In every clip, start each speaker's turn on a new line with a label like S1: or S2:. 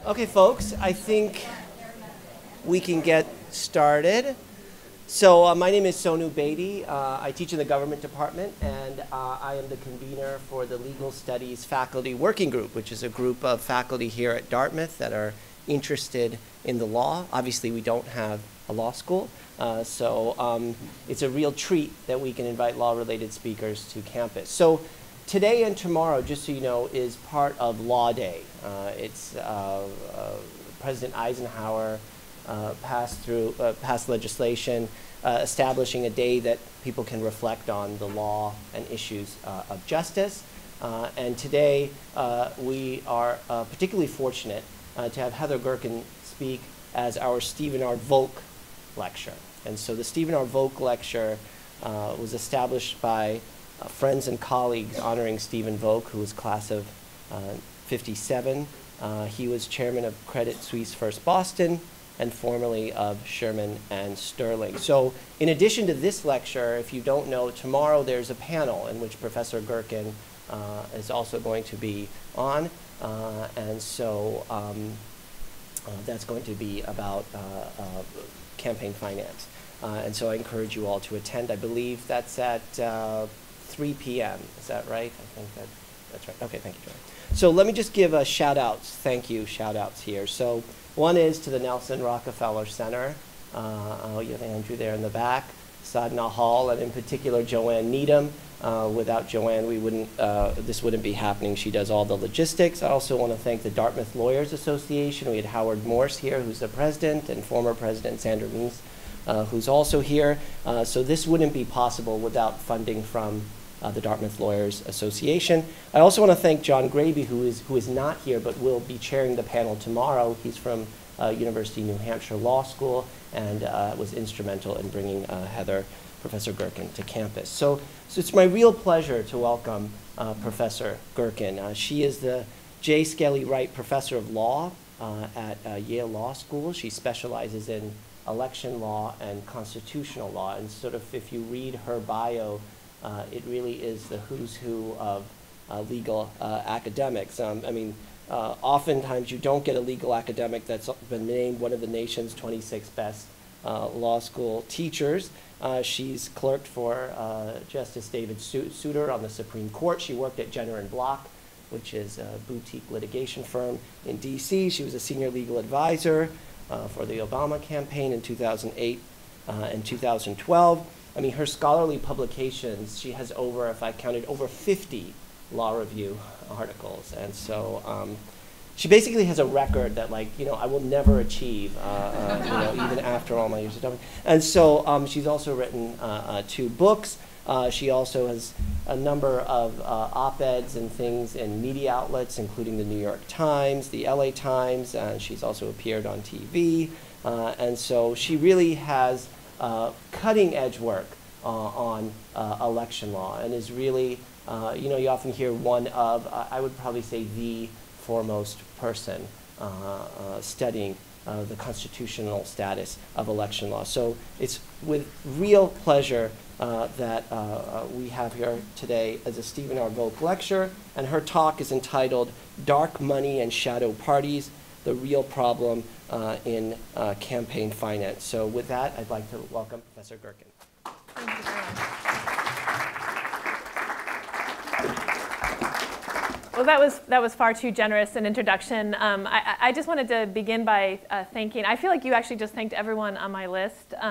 S1: Okay, folks, I think we can get started. So my name is Sonu Bedi. I teach in the government department, and I am the convener for the Legal Studies Faculty Working Group, which is a group of faculty here at Dartmouth that are interested in the law. Obviously, we don't have a law school, so it's a real treat that we can invite law-related speakers to campus. So today and tomorrow, just so you know, is part of Law Day. It's President Eisenhower passed legislation establishing a day that people can reflect on the law and issues of justice. And today we are particularly fortunate to have Heather Gerken speak as our Stephen R. Volk lecture. And so the Stephen R. Volk lecture was established by friends and colleagues honoring Stephen Volk, who was class of 57. He was chairman of Credit Suisse First Boston and formerly of Sherman and Sterling. So in addition to this lecture, if you don't know, tomorrow there's a panel in which Professor Gerken is also going to be on. And so that's going to be about campaign finance. And so I encourage you all to attend. I believe that's at 3 p.m. Is that right? I think that's right. Okay, thank you, Joy. So let me just give a shout-outs, thank you, shout-outs here. So one is to the Nelson Rockefeller Center. You have Andrew there in the back, Sadhna Hall, and in particular Joanne Needham. Without Joanne, we wouldn't, this wouldn't be happening. She does all the logistics. I also want to thank the Dartmouth Lawyers Association. We had Howard Morse here, who's the president, and former President Sandra Meese, who's also here. So this wouldn't be possible without funding from the Dartmouth Lawyers Association. I also want to thank John Graby, who is not here but will be chairing the panel tomorrow. He's from University of New Hampshire Law School and was instrumental in bringing Professor Gerken to campus. So it's my real pleasure to welcome Professor Gerken. She is the J. Skelly Wright Professor of Law at Yale Law School. She specializes in election law and constitutional law. And sort of if you read her bio, it really is the who's who of legal academics. Oftentimes you don't get a legal academic that's been named one of the nation's 26 best law school teachers. She's clerked for Justice David Souter on the Supreme Court. She worked at Jenner & Block, which is a boutique litigation firm in DC. She was a senior legal advisor for the Obama campaign in 2008 and 2012. I mean, her scholarly publications, she has over, if I counted, over 50 law review articles. And so she basically has a record that, like, I will never achieve, even after all my years of doing. And so she's also written 2 books. She also has a number of op-eds and things in media outlets, including the New York Times, the LA Times, and she's also appeared on TV. And so she really has cutting-edge work on election law, and is really, you often hear one of, I would probably say the foremost person studying the constitutional status of election law. So it's with real pleasure that we have here today as a Stephen R. Volk lecture, and her talk is entitled Dark Money and Shadow Parties, the Real Problem in Campaign Finance. So with that, I'd like to welcome Professor Gerken.
S2: Thank you very much. Well, that was far too generous an introduction. I just wanted to begin by thanking. I feel like you actually just thanked everyone on my list. So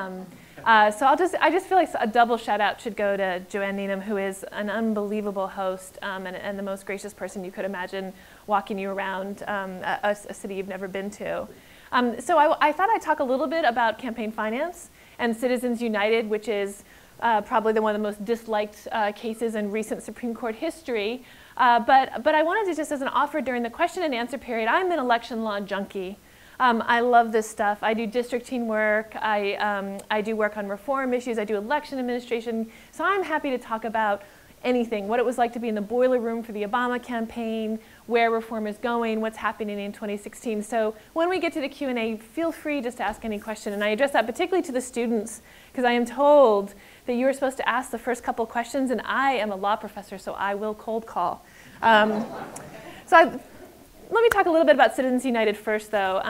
S2: I just feel like a double shout out should go to Joanne Needham, who is an unbelievable host and the most gracious person you could imagine walking you around a city you've never been to. So I thought I'd talk a little bit about campaign finance and Citizens United, which is probably one of the most disliked cases in recent Supreme Court history. But I wanted to just, as an offer during the question and answer period, I'm an election law junkie. I love this stuff. I do districting work. I do work on reform issues. I do election administration. So I'm happy to talk about anything, what it was like to be in the boiler room for the Obama campaign, where reform is going, what's happening in 2016. So when we get to the Q&A, feel free just to ask any question. And I address that particularly to the students, because I am told that you are supposed to ask the first couple questions, and I am a law professor, so I will cold call. let me talk a little bit about Citizens United first, though,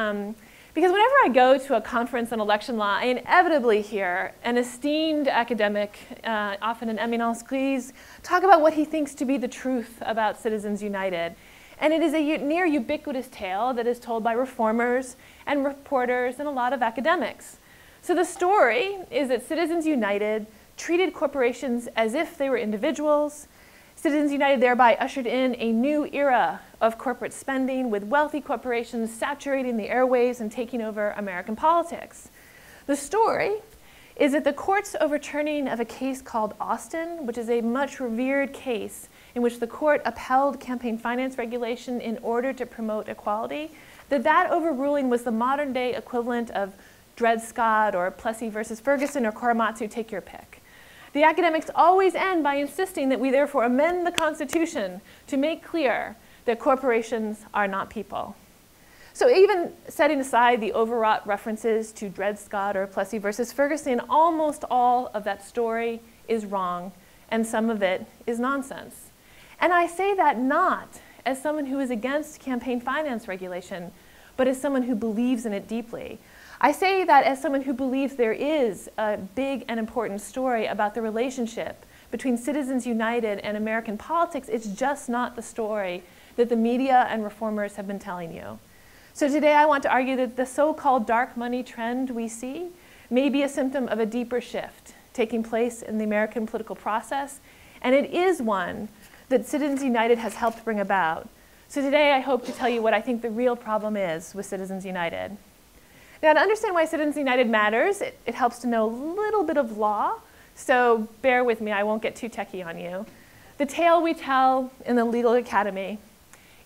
S2: because whenever I go to a conference on election law, I inevitably hear an esteemed academic, often an eminence grise, talk about what he thinks to be the truth about Citizens United. And it is a near ubiquitous tale that is told by reformers and reporters and a lot of academics. So the story is that Citizens United treated corporations as if they were individuals. Citizens United thereby ushered in a new era of corporate spending, with wealthy corporations saturating the airwaves and taking over American politics. The story is that the court's overturning of a case called Austin, which is a much revered case in which the court upheld campaign finance regulation in order to promote equality, that overruling was the modern day equivalent of Dred Scott or Plessy versus Ferguson or Korematsu, take your pick. The academics always end by insisting that we therefore amend the Constitution to make clear that corporations are not people. So even setting aside the overwrought references to Dred Scott or Plessy versus Ferguson, almost all of that story is wrong, and some of it is nonsense. And I say that not as someone who is against campaign finance regulation, but as someone who believes in it deeply. I say that as someone who believes there is a big and important story about the relationship between Citizens United and American politics. It's just not the story that the media and reformers have been telling you. So today I want to argue that the so-called dark money trend we see may be a symptom of a deeper shift taking place in the American political process, and it is one that Citizens United has helped bring about. So today I hope to tell you what I think the real problem is with Citizens United. Now, to understand why Citizens United matters, it helps to know a little bit of law, so bear with me, I won't get too techie on you. The tale we tell in the legal academy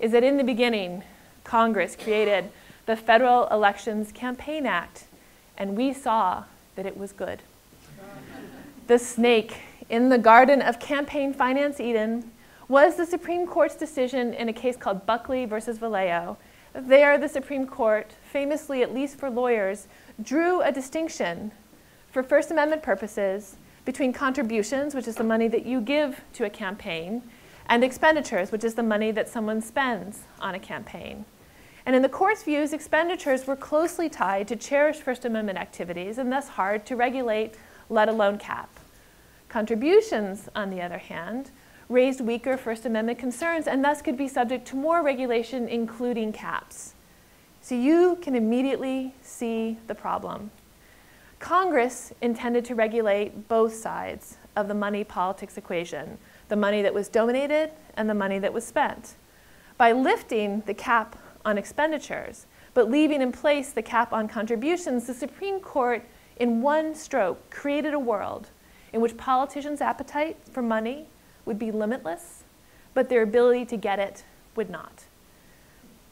S2: is that in the beginning, Congress created the Federal Elections Campaign Act, and we saw that it was good. The snake in the garden of campaign finance Eden was the Supreme Court's decision in a case called Buckley versus Vallejo. There, the Supreme Court, famously, at least for lawyers, drew a distinction for First Amendment purposes between contributions, which is the money that you give to a campaign, and expenditures, which is the money that someone spends on a campaign. And in the court's views, expenditures were closely tied to cherished First Amendment activities and thus hard to regulate, let alone cap. Contributions, on the other hand, raised weaker First Amendment concerns and thus could be subject to more regulation, including caps. So you can immediately see the problem. Congress intended to regulate both sides of the money politics equation, the money that was donated and the money that was spent. By lifting the cap on expenditures, but leaving in place the cap on contributions, the Supreme Court, in one stroke, created a world in which politicians' appetite for money would be limitless, but their ability to get it would not.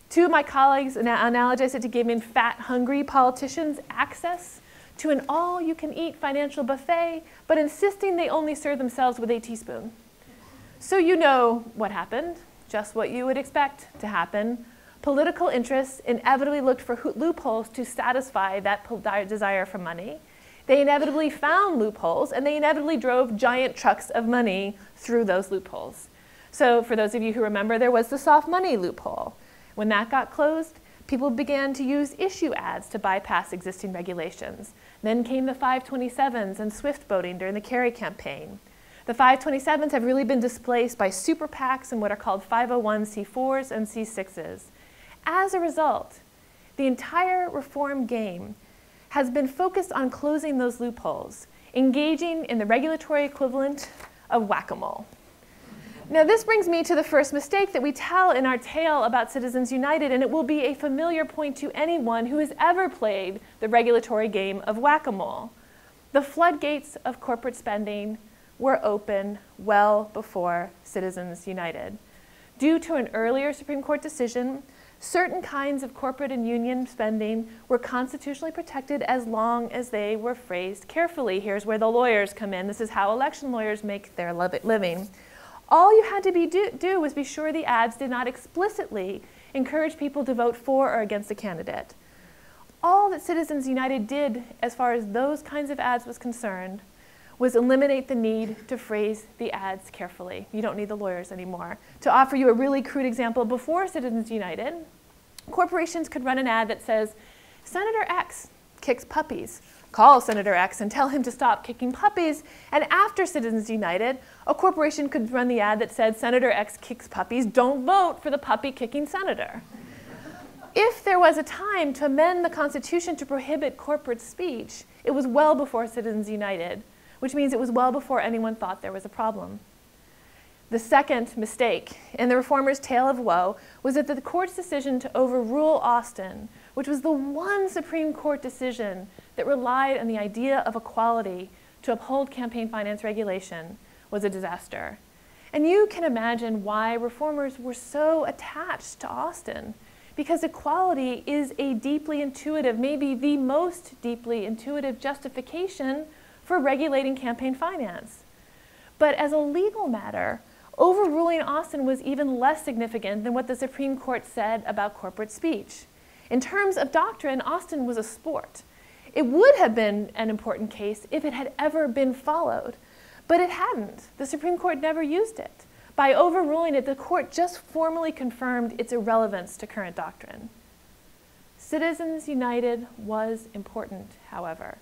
S2: Two of my colleagues analogized it to giving fat, hungry politicians access to an all-you-can-eat financial buffet, but insisting they only serve themselves with a teaspoon. So you know what happened, just what you would expect to happen. Political interests inevitably looked for loopholes to satisfy that desire for money. They inevitably found loopholes, and they inevitably drove giant trucks of money through those loopholes. So for those of you who remember, there was the soft money loophole. When that got closed, people began to use issue ads to bypass existing regulations. Then came the 527s and Swift voting during the Kerry campaign. The 527s have really been displaced by super PACs and what are called 501c4s and c6s. As a result, the entire reform game has been focused on closing those loopholes, engaging in the regulatory equivalent of whack-a-mole. Now, this brings me to the first mistake that we tell in our tale about Citizens United, and it will be a familiar point to anyone who has ever played the regulatory game of whack-a-mole. The floodgates of corporate spending were open well before Citizens United. Due to an earlier Supreme Court decision, certain kinds of corporate and union spending were constitutionally protected as long as they were phrased carefully. Here's where the lawyers come in. This is how election lawyers make their living. All you had to do was be sure the ads did not explicitly encourage people to vote for or against a candidate. All that Citizens United did as far as those kinds of ads was concerned was eliminate the need to phrase the ads carefully. You don't need the lawyers anymore. To offer you a really crude example, before Citizens United, corporations could run an ad that says, Senator X kicks puppies. Call Senator X and tell him to stop kicking puppies. And after Citizens United, a corporation could run the ad that said, Senator X kicks puppies, don't vote for the puppy-kicking senator. If there was a time to amend the Constitution to prohibit corporate speech, it was well before Citizens United, which means it was well before anyone thought there was a problem. The second mistake in the reformers' tale of woe was that the court's decision to overrule Austin, which was the one Supreme Court decision that relied on the idea of equality to uphold campaign finance regulation, was a disaster. And you can imagine why reformers were so attached to Austin, because equality is a deeply intuitive, maybe the most deeply intuitive justification for regulating campaign finance. But as a legal matter, overruling Austin was even less significant than what the Supreme Court said about corporate speech. In terms of doctrine, Austin was a sport. It would have been an important case if it had ever been followed, but it hadn't. The Supreme Court never used it. By overruling it, the court just formally confirmed its irrelevance to current doctrine. Citizens United was important, however.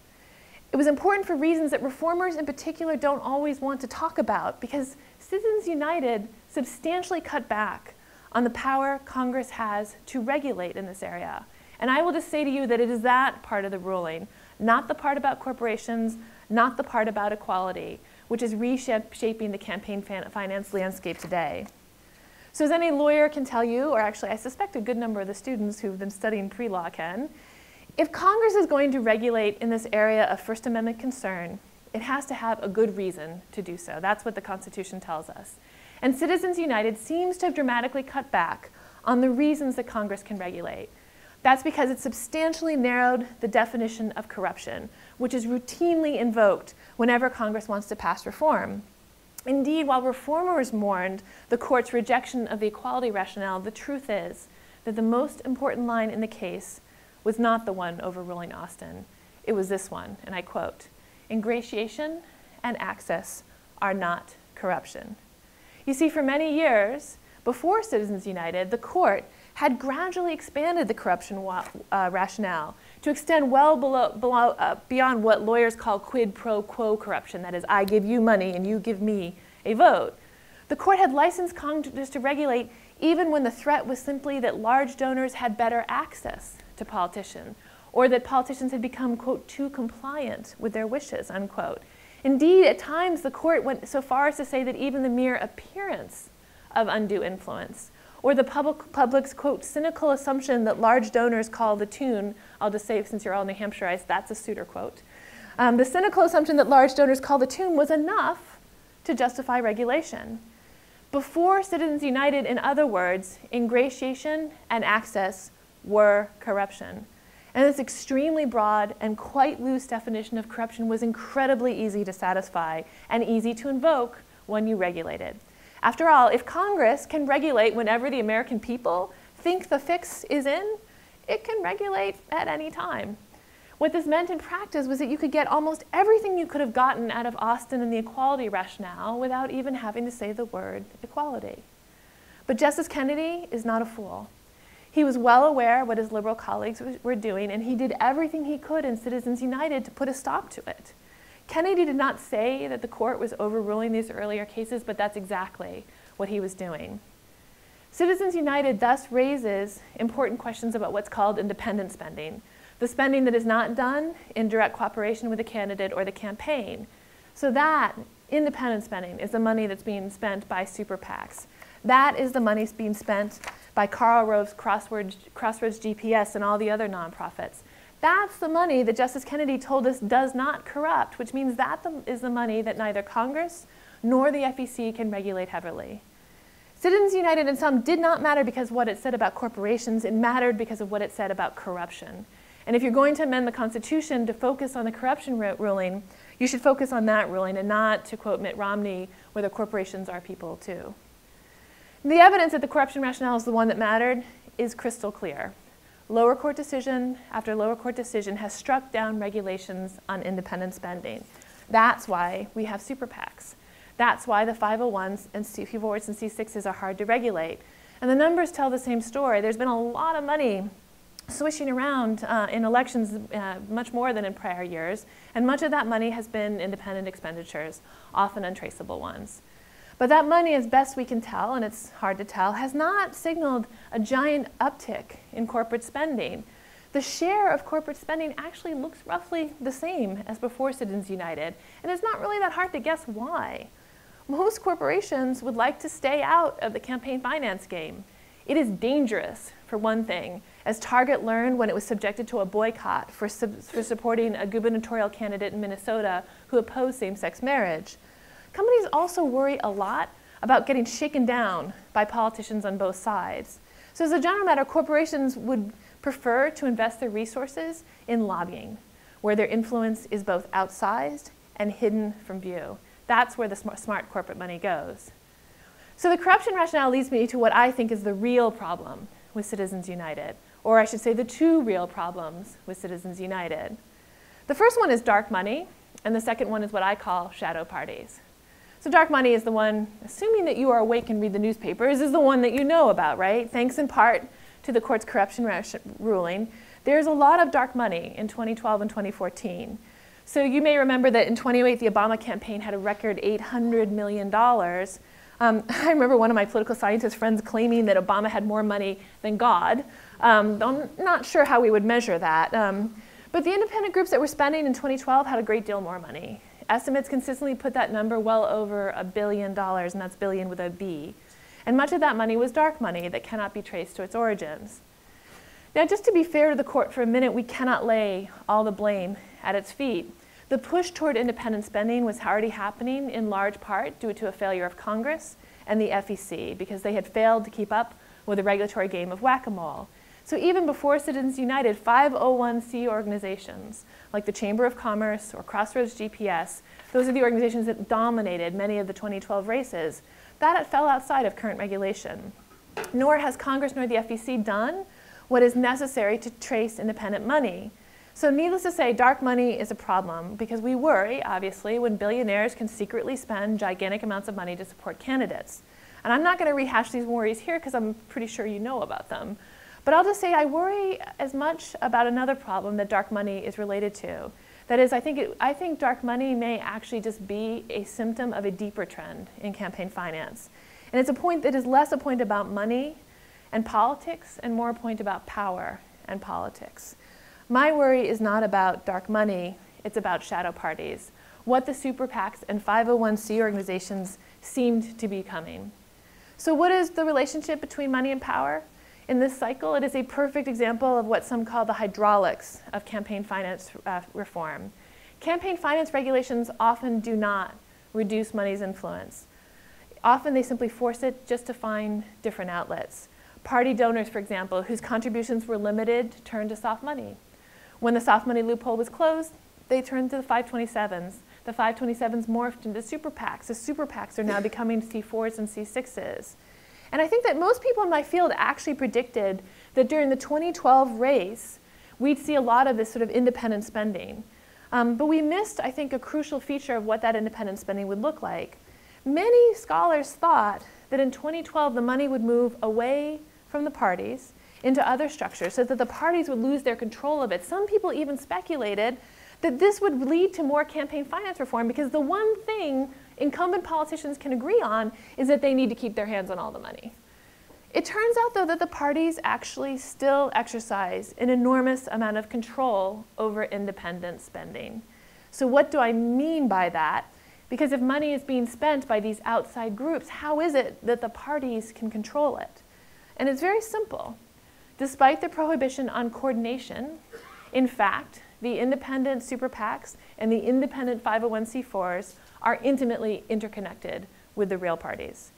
S2: It was important for reasons that reformers in particular don't always want to talk about, because Citizens United substantially cut back on the power Congress has to regulate in this area. And I will just say to you that it is that part of the ruling, not the part about corporations, not the part about equality, which is reshaping the campaign finance landscape today. So as any lawyer can tell you, or actually I suspect a good number of the students who've been studying pre-law can, if Congress is going to regulate in this area of First Amendment concern, it has to have a good reason to do so. That's what the Constitution tells us. And Citizens United seems to have dramatically cut back on the reasons that Congress can regulate. That's because it substantially narrowed the definition of corruption, which is routinely invoked whenever Congress wants to pass reform. Indeed, while reformers mourned the court's rejection of the equality rationale, the truth is that the most important line in the case was not the one overruling Austin. It was this one, and I quote, "Ingratiation and access are not corruption." You see, for many years, before Citizens United, the court had gradually expanded the corruption rationale to extend well beyond what lawyers call quid pro quo corruption, that is, I give you money and you give me a vote. The court had licensed Congress to regulate even when the threat was simply that large donors had better access to politicians, or that politicians had become, quote, too compliant with their wishes, unquote. Indeed, at times, the court went so far as to say that even the mere appearance of undue influence, or the public's, quote, cynical assumption that large donors call the tune, I'll just say, since you're all New Hampshireites, that's a Souter quote. The cynical assumption that large donors call the tune was enough to justify regulation. Before Citizens United, in other words, ingratiation and access were corruption. And this extremely broad and quite loose definition of corruption was incredibly easy to satisfy and easy to invoke when you regulated. After all, if Congress can regulate whenever the American people think the fix is in, it can regulate at any time. What this meant in practice was that you could get almost everything you could have gotten out of Austin and the equality rationale without even having to say the word equality. But Justice Kennedy is not a fool. He was well aware what his liberal colleagues were doing, and he did everything he could in Citizens United to put a stop to it. Kennedy did not say that the court was overruling these earlier cases, but that's exactly what he was doing. Citizens United thus raises important questions about what's called independent spending, the spending that is not done in direct cooperation with the candidate or the campaign. So that independent spending is the money that's being spent by super PACs. That is the money being spent by Karl Rove's Crossroads GPS and all the other nonprofits. That's the money that Justice Kennedy told us does not corrupt, which means that is the money that neither Congress nor the FEC can regulate heavily. Citizens United in sum did not matter because of what it said about corporations. It mattered because of what it said about corruption. And if you're going to amend the Constitution to focus on the corruption ruling, you should focus on that ruling and not, to quote Mitt Romney, whether corporations are people too. The evidence that the corruption rationale is the one that mattered is crystal clear. Lower court decision after lower court decision has struck down regulations on independent spending. That's why we have super PACs. That's why the 501s and C4s and C6s are hard to regulate. And the numbers tell the same story. There's been a lot of money swishing around in elections, much more than in prior years, and much of that money has been independent expenditures, often untraceable ones. But that money, as best we can tell, and it's hard to tell, has not signaled a giant uptick in corporate spending. The share of corporate spending actually looks roughly the same as before Citizens United, and it's not really that hard to guess why. Most corporations would like to stay out of the campaign finance game. It is dangerous, for one thing, as Target learned when it was subjected to a boycott for supporting a gubernatorial candidate in Minnesota who opposed same-sex marriage. Companies also worry a lot about getting shaken down by politicians on both sides. So as a general matter, corporations would prefer to invest their resources in lobbying, where their influence is both outsized and hidden from view. That's where the smart corporate money goes. So the corruption rationale leads me to what I think is the real problem with Citizens United, or I should say the two real problems with Citizens United. The first one is dark money, and the second one is what I call shadow parties. So dark money is the one, assuming that you are awake and read the newspapers, is the one that you know about, right? Thanks in part to the court's corruption ruling, there's a lot of dark money in 2012 and 2014. So you may remember that in 2008, the Obama campaign had a record $800 million. I remember one of my political scientist friends claiming that Obama had more money than God. I'm not sure how we would measure that. But the independent groups that were spending in 2012 had a great deal more money. Estimates consistently put that number well over $1 billion, and that's billion with a B. And much of that money was dark money that cannot be traced to its origins. Now, just to be fair to the court for a minute, we cannot lay all the blame at its feet. The push toward independent spending was already happening in large part due to a failure of Congress and the FEC, because they had failed to keep up with the regulatory game of whack-a-mole. So even before Citizens United, 501c organizations like the Chamber of Commerce or Crossroads GPS, those are the organizations that dominated many of the 2012 races, that fell outside of current regulation. Nor has Congress nor the FEC done what is necessary to trace independent money. So needless to say, dark money is a problem because we worry, obviously, when billionaires can secretly spend gigantic amounts of money to support candidates. And I'm not going to rehash these worries here because I'm pretty sure you know about them. But I'll just say I worry as much about another problem that dark money is related to. That is, I think dark money may actually just be a symptom of a deeper trend in campaign finance. And it's a point that is less a point about money and politics and more a point about power and politics. My worry is not about dark money, it's about shadow parties, what the super PACs and 501c organizations seemed to be becoming. So what is the relationship between money and power? In this cycle, it is a perfect example of what some call the hydraulics of campaign finance reform. Campaign finance regulations often do not reduce money's influence. Often they simply force it just to find different outlets. Party donors, for example, whose contributions were limited, turned to soft money. When the soft money loophole was closed, they turned to the 527s. The 527s morphed into super PACs. The super PACs are now becoming C4s and C6s. And I think that most people in my field actually predicted that during the 2012 race, we'd see a lot of this sort of independent spending. But we missed, I think, a crucial feature of what that independent spending would look like. Many scholars thought that in 2012, the money would move away from the parties into other structures so that the parties would lose their control of it. Some people even speculated that this would lead to more campaign finance reform because the one thing incumbent politicians can agree on is that they need to keep their hands on all the money. It turns out, though, that the parties actually still exercise an enormous amount of control over independent spending. So what do I mean by that? Because if money is being spent by these outside groups, how is it that the parties can control it? And it's very simple. Despite the prohibition on coordination, in fact, the independent super PACs and the independent 501c4s are intimately interconnected with the real parties.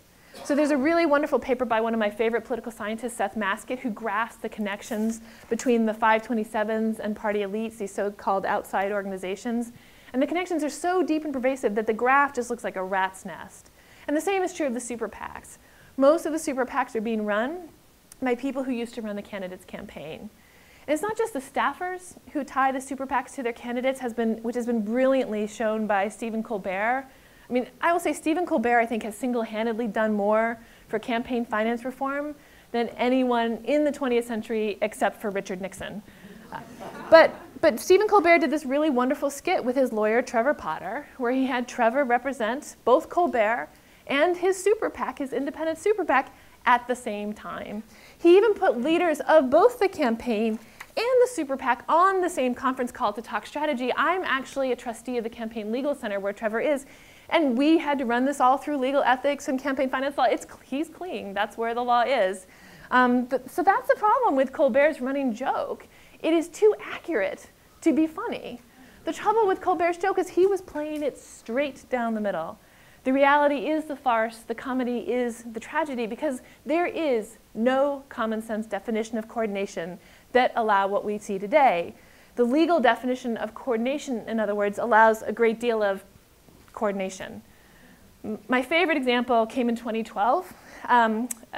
S2: So there's a really wonderful paper by one of my favorite political scientists, Seth Maskett, who graphs the connections between the 527s and party elites, these so-called outside organizations. And the connections are so deep and pervasive that the graph just looks like a rat's nest. And the same is true of the super PACs. Most of the super PACs are being run by people who used to run the candidate's campaign. And it's not just the staffers who tie the super PACs to their candidates, which has been brilliantly shown by Stephen Colbert. I mean, I will say Stephen Colbert, I think, has single-handedly done more for campaign finance reform than anyone in the 20th century except for Richard Nixon. But Stephen Colbert did this really wonderful skit with his lawyer, Trevor Potter, where he had Trevor represent both Colbert and his super PAC, his independent super PAC, at the same time. He even put leaders of both the campaign and the super PAC on the same conference call to talk strategy. I'm actually a trustee of the Campaign Legal Center where Trevor is, and we had to run this all through legal ethics and campaign finance law. He's clean. That's where the law is. So that's the problem with Colbert's running joke. It is too accurate to be funny. The trouble with Colbert's joke is he was playing it straight down the middle. The reality is the farce, the comedy is the tragedy, because there is no common sense definition of coordination that allow what we see today. The legal definition of coordination, in other words, allows a great deal of coordination. My favorite example came in 2012.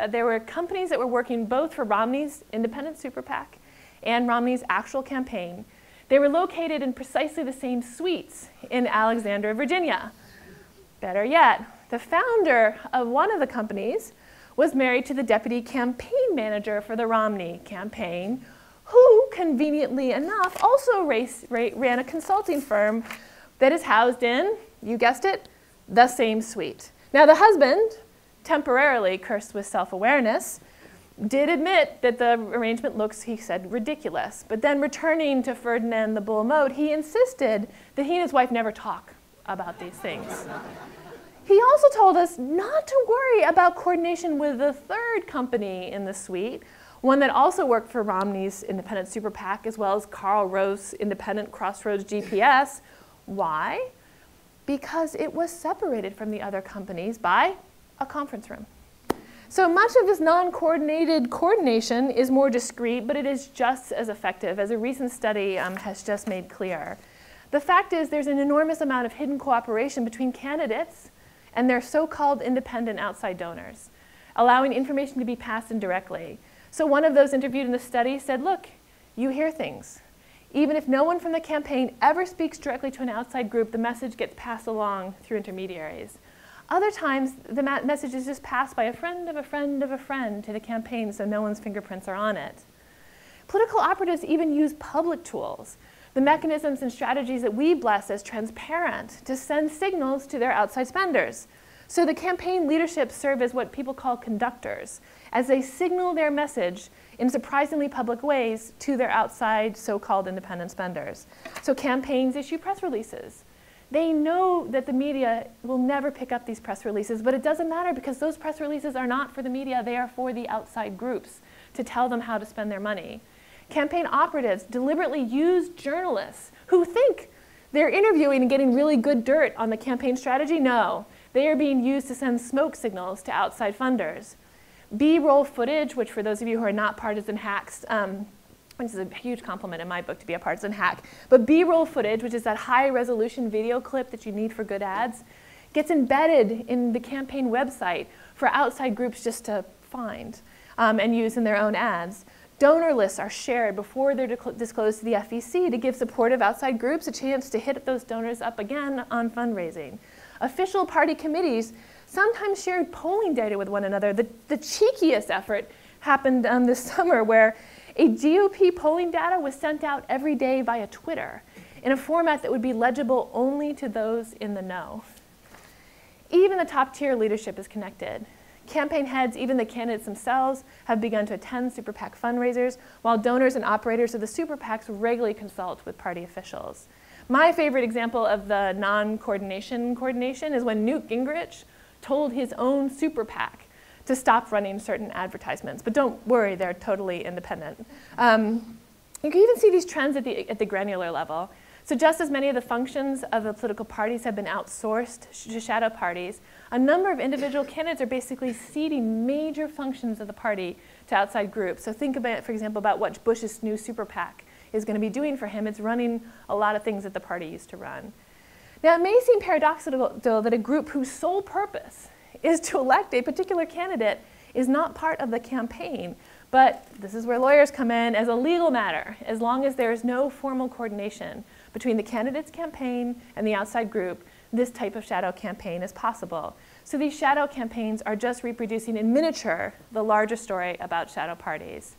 S2: There were companies that were working both for Romney's independent super PAC and Romney's actual campaign. They were located in precisely the same suites in Alexandria, Virginia. Better yet, the founder of one of the companies was married to the deputy campaign manager for the Romney campaign, who, conveniently enough, also ran a consulting firm that is housed in, you guessed it, the same suite. Now, the husband, temporarily cursed with self-awareness, did admit that the arrangement looks, he said, ridiculous. But then returning to Ferdinand the Bull mode, he insisted that he and his wife never talk about these things. He also told us not to worry about coordination with the third company in the suite, one that also worked for Romney's independent super PAC, as well as Karl Rove's independent Crossroads GPS. Why? Because it was separated from the other companies by a conference room. So much of this non-coordinated coordination is more discreet, but it is just as effective, as a recent study has just made clear. The fact is there's an enormous amount of hidden cooperation between candidates and their so-called independent outside donors, allowing information to be passed indirectly. So one of those interviewed in the study said, look, you hear things. Even if no one from the campaign ever speaks directly to an outside group, the message gets passed along through intermediaries. Other times, the message is just passed by a friend of a friend of a friend to the campaign, so no one's fingerprints are on it. Political operatives even use public tools, the mechanisms and strategies that we bless as transparent, to send signals to their outside spenders. So the campaign leadership serve as what people call conductors, as they signal their message in surprisingly public ways to their outside so-called independent spenders. So campaigns issue press releases. They know that the media will never pick up these press releases, but it doesn't matter because those press releases are not for the media, they are for the outside groups to tell them how to spend their money. Campaign operatives deliberately use journalists who think they're interviewing and getting really good dirt on the campaign strategy. No, they are being used to send smoke signals to outside funders. B-roll footage, which for those of you who are not partisan hacks, which is a huge compliment in my book to be a partisan hack, but B-roll footage, which is that high-resolution video clip that you need for good ads, gets embedded in the campaign website for outside groups just to find and use in their own ads. Donor lists are shared before they're disclosed to the FEC to give supportive outside groups a chance to hit those donors up again on fundraising. Official party committees sometimes shared polling data with one another. The cheekiest effort happened this summer where a GOP polling data was sent out every day via Twitter in a format that would be legible only to those in the know. Even the top tier leadership is connected. Campaign heads, even the candidates themselves, have begun to attend super PAC fundraisers, while donors and operators of the super PACs regularly consult with party officials. My favorite example of the non-coordination coordination is when Newt Gingrich told his own super PAC to stop running certain advertisements. But don't worry, they're totally independent. You can even see these trends at the granular level. So just as many of the functions of the political parties have been outsourced to shadow parties, a number of individual candidates are basically ceding major functions of the party to outside groups. So think about, for example, about what Bush's new super PAC is going to be doing for him. It's running a lot of things that the party used to run. Now, it may seem paradoxical, though, that a group whose sole purpose is to elect a particular candidate is not part of the campaign. But this is where lawyers come in as a legal matter. As long as there is no formal coordination between the candidate's campaign and the outside group, this type of shadow campaign is possible. So these shadow campaigns are just reproducing in miniature the larger story about shadow parties.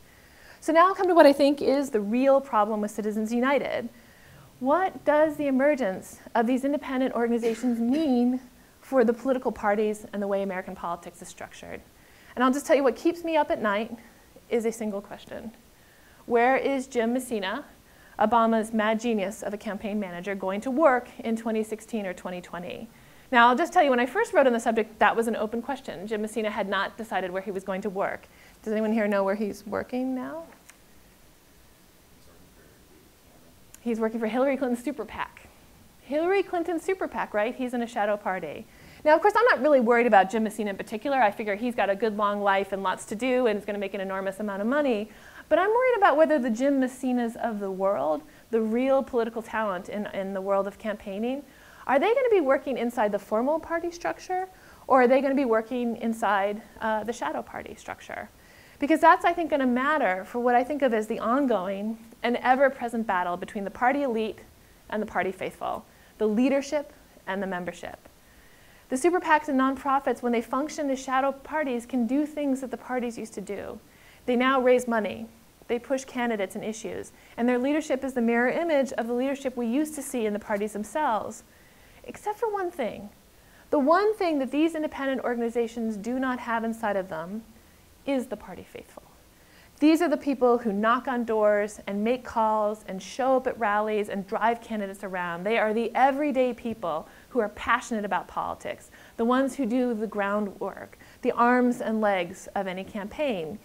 S2: So now I'll come to what I think is the real problem with Citizens United. What does the emergence of these independent organizations mean for the political parties and the way American politics is structured? And I'll just tell you what keeps me up at night is a single question. Where is Jim Messina, Obama's mad genius of a campaign manager, going to work in 2016 or 2020? Now, I'll just tell you, when I first wrote on the subject, that was an open question. Jim Messina had not decided where he was going to work. Does anyone here know where he's working now? He's working for Hillary Clinton's super PAC. Hillary Clinton's super PAC, right? He's in a shadow party. Now, of course, I'm not really worried about Jim Messina in particular. I figure he's got a good long life and lots to do and is going to make an enormous amount of money. But I'm worried about whether the Jim Messinas of the world, the real political talent in the world of campaigning, are they going to be working inside the formal party structure, or are they going to be working inside the shadow party structure? Because that's, I think, going to matter for what I think of as the ongoing and ever-present battle between the party elite and the party faithful, the leadership and the membership. The super PACs and nonprofits, when they function as shadow parties, can do things that the parties used to do. They now raise money. They push candidates and issues. And their leadership is the mirror image of the leadership we used to see in the parties themselves. Except for one thing. The one thing that these independent organizations do not have inside of them is the party faithful. These are the people who knock on doors and make calls and show up at rallies and drive candidates around. They are the everyday people who are passionate about politics, the ones who do the groundwork, the arms and legs of any campaign.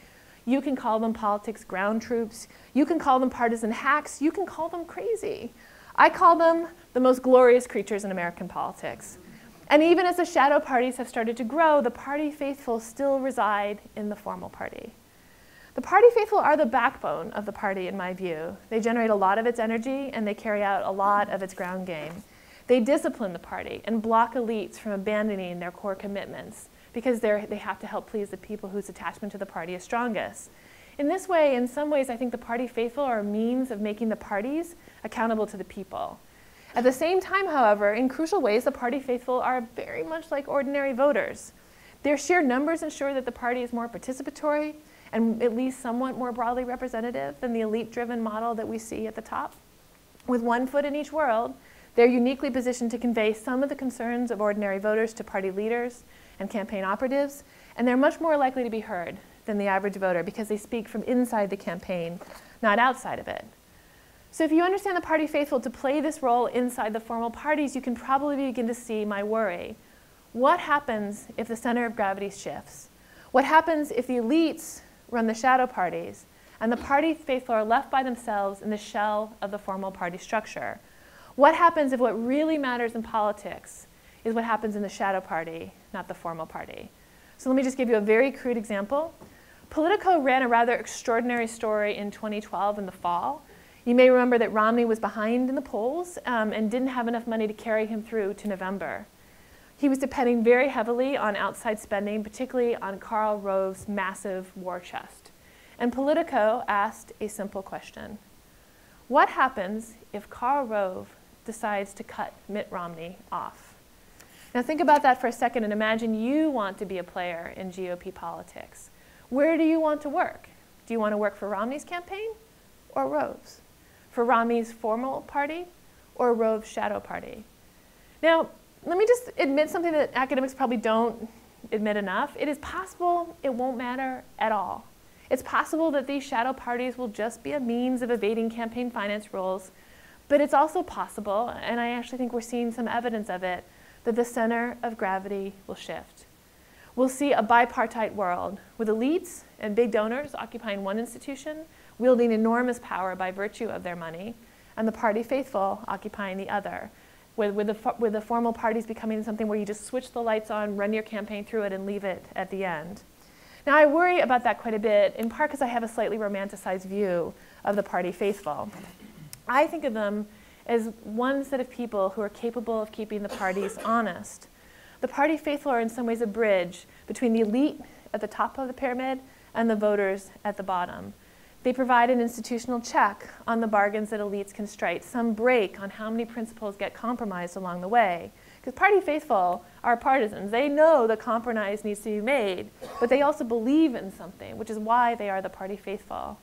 S2: You can call them politics ground troops. You can call them partisan hacks. You can call them crazy. I call them the most glorious creatures in American politics. And even as the shadow parties have started to grow, the party faithful still reside in the formal party. The party faithful are the backbone of the party, in my view. They generate a lot of its energy, and they carry out a lot of its ground game. They discipline the party and block elites from abandoning their core commitments because they have to help please the people whose attachment to the party is strongest. In this way, in some ways, I think the party faithful are a means of making the parties accountable to the people. At the same time, however, in crucial ways, the party faithful are very much like ordinary voters. Their sheer numbers ensure that the party is more participatory and at least somewhat more broadly representative than the elite-driven model that we see at the top. With one foot in each world, they're uniquely positioned to convey some of the concerns of ordinary voters to party leaders and campaign operatives, and they're much more likely to be heard than the average voter because they speak from inside the campaign, not outside of it. So if you understand the party faithful to play this role inside the formal parties, you can probably begin to see my worry. What happens if the center of gravity shifts? What happens if the elites run the shadow parties and the party faithful are left by themselves in the shell of the formal party structure? What happens if what really matters in politics is what happens in the shadow party, not the formal party? So let me just give you a very crude example. Politico ran a rather extraordinary story in 2012 in the fall. You may remember that Romney was behind in the polls and didn't have enough money to carry him through to November. He was depending very heavily on outside spending, particularly on Karl Rove's massive war chest. And Politico asked a simple question. What happens if Karl Rove decides to cut Mitt Romney off? Now think about that for a second and imagine you want to be a player in GOP politics. Where do you want to work? Do you want to work for Romney's campaign or Rove's? For Romney's formal party or Rove's shadow party? Now, let me just admit something that academics probably don't admit enough. It is possible it won't matter at all. It's possible that these shadow parties will just be a means of evading campaign finance rules, but it's also possible, and I actually think we're seeing some evidence of it, that the center of gravity will shift. We'll see a bipartite world with elites and big donors occupying one institution, wielding enormous power by virtue of their money, and the party faithful occupying the other, with the formal parties becoming something where you just switch the lights on, run your campaign through it, and leave it at the end. Now, I worry about that quite a bit, in part because I have a slightly romanticized view of the party faithful. I think of them as one set of people who are capable of keeping the parties honest. The party faithful are in some ways a bridge between the elite at the top of the pyramid and the voters at the bottom. They provide an institutional check on the bargains that elites can strike, some break on how many principles get compromised along the way. Because party faithful are partisans. They know that compromise needs to be made, but they also believe in something, which is why they are the party faithful.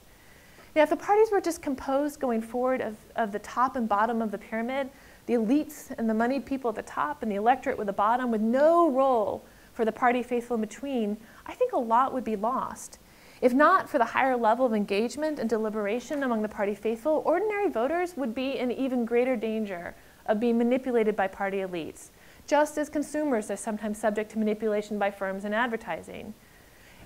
S2: Now, if the parties were just composed going forward of the top and bottom of the pyramid, the elites and the moneyed people at the top and the electorate with the bottom, with no role for the party faithful in between, I think a lot would be lost. If not for the higher level of engagement and deliberation among the party faithful, ordinary voters would be in even greater danger of being manipulated by party elites, just as consumers are sometimes subject to manipulation by firms and advertising.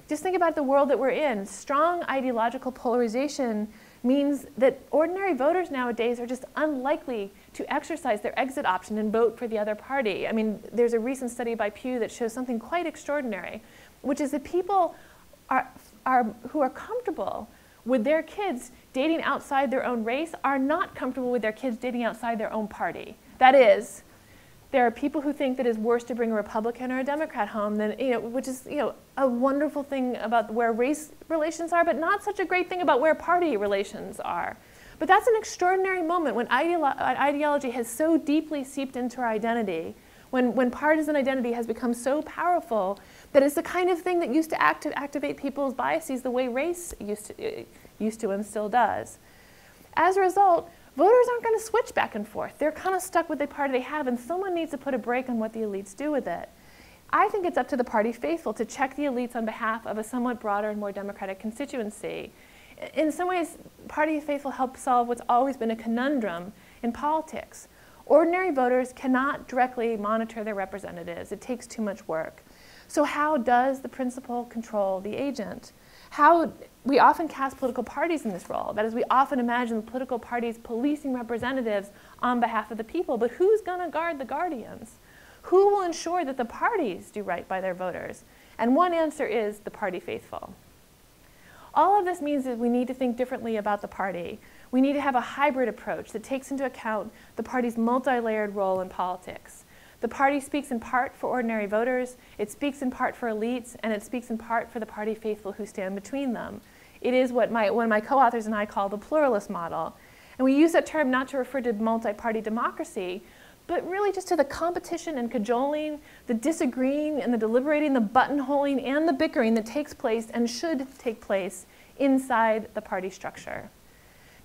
S2: Just think about the world that we're in. Strong ideological polarization means that ordinary voters nowadays are just unlikely to exercise their exit option and vote for the other party. I mean, there's a recent study by Pew that shows something quite extraordinary, which is that people who are comfortable with their kids dating outside their own race are not comfortable with their kids dating outside their own party. That is, there are people who think that it's worse to bring a Republican or a Democrat home than, which is, a wonderful thing about where race relations are, but not such a great thing about where party relations are. But that's an extraordinary moment when ideology has so deeply seeped into our identity, when partisan identity has become so powerful that it's the kind of thing that used to activate people's biases the way race used to and still does. As a result, voters aren't going to switch back and forth. They're kind of stuck with the party they have, and someone needs to put a break on what the elites do with it. I think it's up to the party faithful to check the elites on behalf of a somewhat broader and more democratic constituency. In some ways, party faithful help solve what's always been a conundrum in politics. Ordinary voters cannot directly monitor their representatives. It takes too much work. So how does the principal control the agent? We often cast political parties in this role. That is, we often imagine the political parties policing representatives on behalf of the people, but who's going to guard the guardians? Who will ensure that the parties do right by their voters? And one answer is the party faithful. All of this means that we need to think differently about the party. We need to have a hybrid approach that takes into account the party's multi-layered role in politics. The party speaks in part for ordinary voters, it speaks in part for elites, and it speaks in part for the party faithful who stand between them. It is what one of my co-authors and I call the pluralist model. And we use that term not to refer to multi-party democracy, but really just to the competition and cajoling, the disagreeing and the deliberating, the buttonholing and the bickering that takes place and should take place inside the party structure.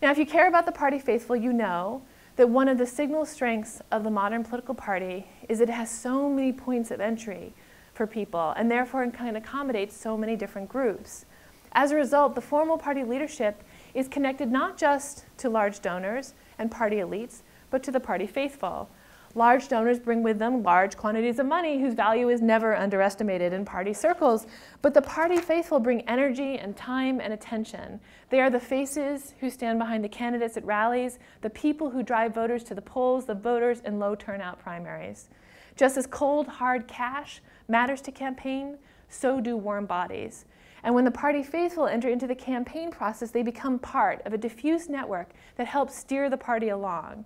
S2: Now, if you care about the party faithful, you know that one of the signal strengths of the modern political party is that it has so many points of entry for people, and therefore it can accommodate so many different groups. As a result, the formal party leadership is connected not just to large donors and party elites, but to the party faithful. Large donors bring with them large quantities of money whose value is never underestimated in party circles, but the party faithful bring energy and time and attention. They are the faces who stand behind the candidates at rallies, the people who drive voters to the polls, the voters in low turnout primaries. Just as cold, hard cash matters to campaign, so do warm bodies. And when the party faithful enter into the campaign process, they become part of a diffuse network that helps steer the party along.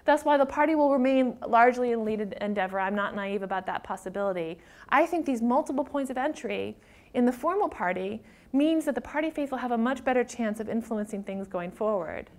S2: That's why the party will remain largely an elite endeavor. I'm not naive about that possibility. I think these multiple points of entry in the formal party means that the party faithful have a much better chance of influencing things going forward.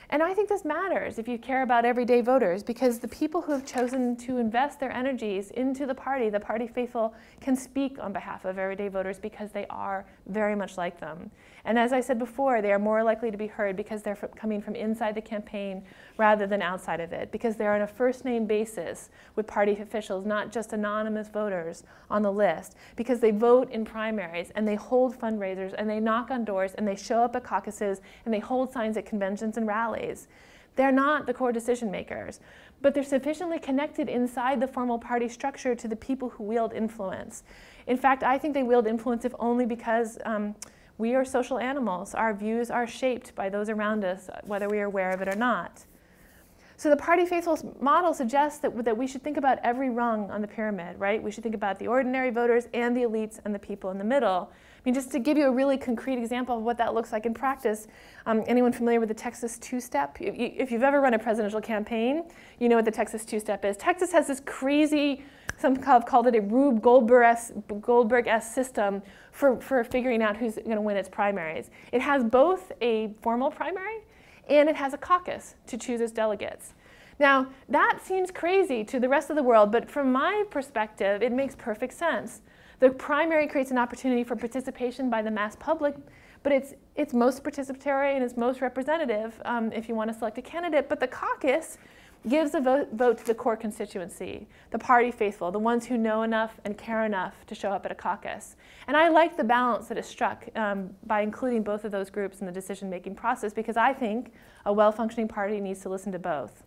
S2: And I think this matters if you care about everyday voters, because the people who have chosen to invest their energies into the party faithful can speak on behalf of everyday voters because they are very much like them. And as I said before, they are more likely to be heard because they're coming from inside the campaign rather than outside of it, because they're on a first-name basis with party officials, not just anonymous voters on the list, because they vote in primaries and they hold fundraisers and they knock on doors and they show up at caucuses and they hold signs at conventions and rallies. They're not the core decision makers, but they're sufficiently connected inside the formal party structure to the people who wield influence. In fact, I think they wield influence if only because we are social animals. Our views are shaped by those around us, whether we are aware of it or not. So the party faithful model suggests that we should think about every rung on the pyramid, right? We should think about the ordinary voters and the elites and the people in the middle. I mean, just to give you a really concrete example of what that looks like in practice, anyone familiar with the Texas two-step? If you've ever run a presidential campaign, you know what the Texas two-step is. Texas has this crazy some have called it a Rube Goldberg-esque system for figuring out who's going to win its primaries. It has both a formal primary and it has a caucus to choose its delegates. Now, that seems crazy to the rest of the world, but from my perspective, it makes perfect sense. The primary creates an opportunity for participation by the mass public, but it's most participatory and it's most representative if you want to select a candidate. But the caucus gives a vote to the core constituency, the party faithful, the ones who know enough and care enough to show up at a caucus. And I like the balance that is struck by including both of those groups in the decision-making process, because I think a well-functioning party needs to listen to both.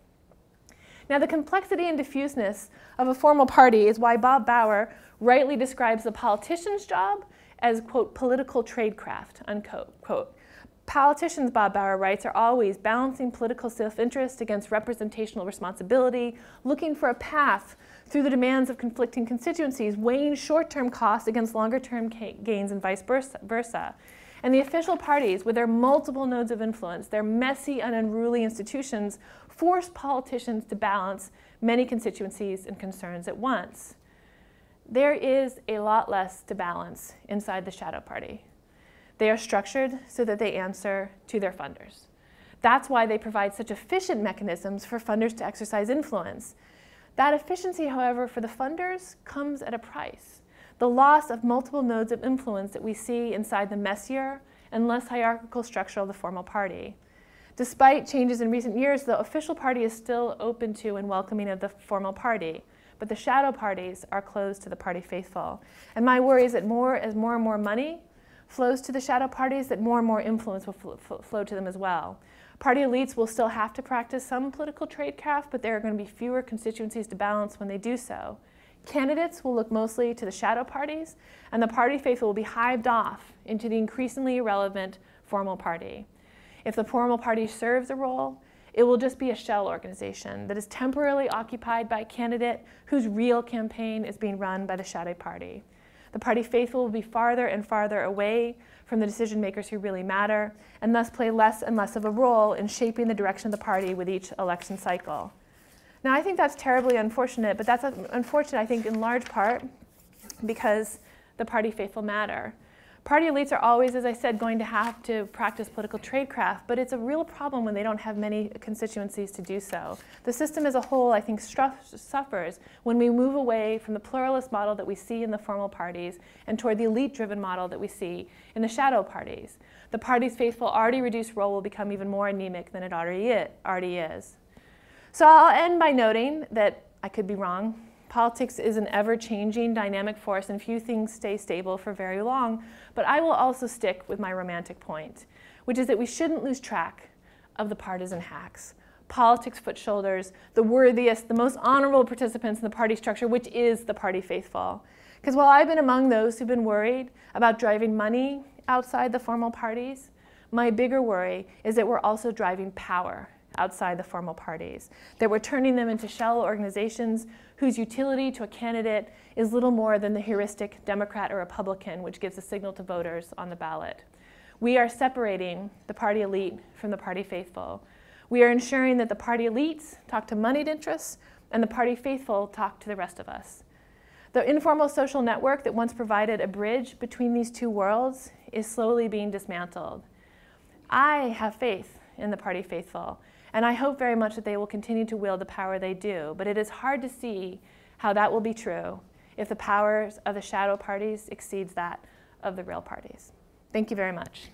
S2: Now, the complexity and diffuseness of a formal party is why Bob Bauer rightly describes the politician's job as, quote, political tradecraft, unquote. Quote. Politicians, Bob Bauer writes, are always balancing political self-interest against representational responsibility, looking for a path through the demands of conflicting constituencies, weighing short-term costs against longer-term gains and vice versa. And the official parties, with their multiple nodes of influence, their messy and unruly institutions, force politicians to balance many constituencies and concerns at once. There is a lot less to balance inside the shadow party. They are structured so that they answer to their funders. That's why they provide such efficient mechanisms for funders to exercise influence. That efficiency, however, for the funders comes at a price. The loss of multiple nodes of influence that we see inside the messier and less hierarchical structure of the formal party. Despite changes in recent years, the official party is still open to and welcoming of the formal party, but the shadow parties are closed to the party faithful. And my worry is that as more and more money flows to the shadow parties, that more and more influence will flow to them as well. Party elites will still have to practice some political tradecraft, but there are going to be fewer constituencies to balance when they do so. Candidates will look mostly to the shadow parties, and the party faithful will be hived off into the increasingly irrelevant formal party. If the formal party serves a role, it will just be a shell organization that is temporarily occupied by a candidate whose real campaign is being run by the shadow party. The party faithful will be farther and farther away from the decision makers who really matter, and thus play less and less of a role in shaping the direction of the party with each election cycle. Now, I think that's terribly unfortunate, but that's unfortunate, I think, in large part because the party faithful matter. Party elites are always, as I said, going to have to practice political tradecraft, but it's a real problem when they don't have many constituencies to do so. The system as a whole, I think, suffers when we move away from the pluralist model that we see in the formal parties and toward the elite-driven model that we see in the shadow parties. The party's faithful, already reduced role will become even more anemic than it already is. So I'll end by noting that I could be wrong. Politics is an ever-changing dynamic force, and few things stay stable for very long. But I will also stick with my romantic point, which is that we shouldn't lose track of the partisan hacks. Politics foot shoulders the worthiest, the most honorable participants in the party structure, which is the party faithful. Because while I've been among those who've been worried about driving money outside the formal parties, my bigger worry is that we're also driving power outside the formal parties, that we're turning them into shell organizations whose utility to a candidate is little more than the heuristic Democrat or Republican, which gives a signal to voters on the ballot. We are separating the party elite from the party faithful. We are ensuring that the party elites talk to moneyed interests and the party faithful talk to the rest of us. The informal social network that once provided a bridge between these two worlds is slowly being dismantled. I have faith in the party faithful, and I hope very much that they will continue to wield the power they do, but it is hard to see how that will be true if the powers of the shadow parties exceeds that of the real parties. Thank you very much.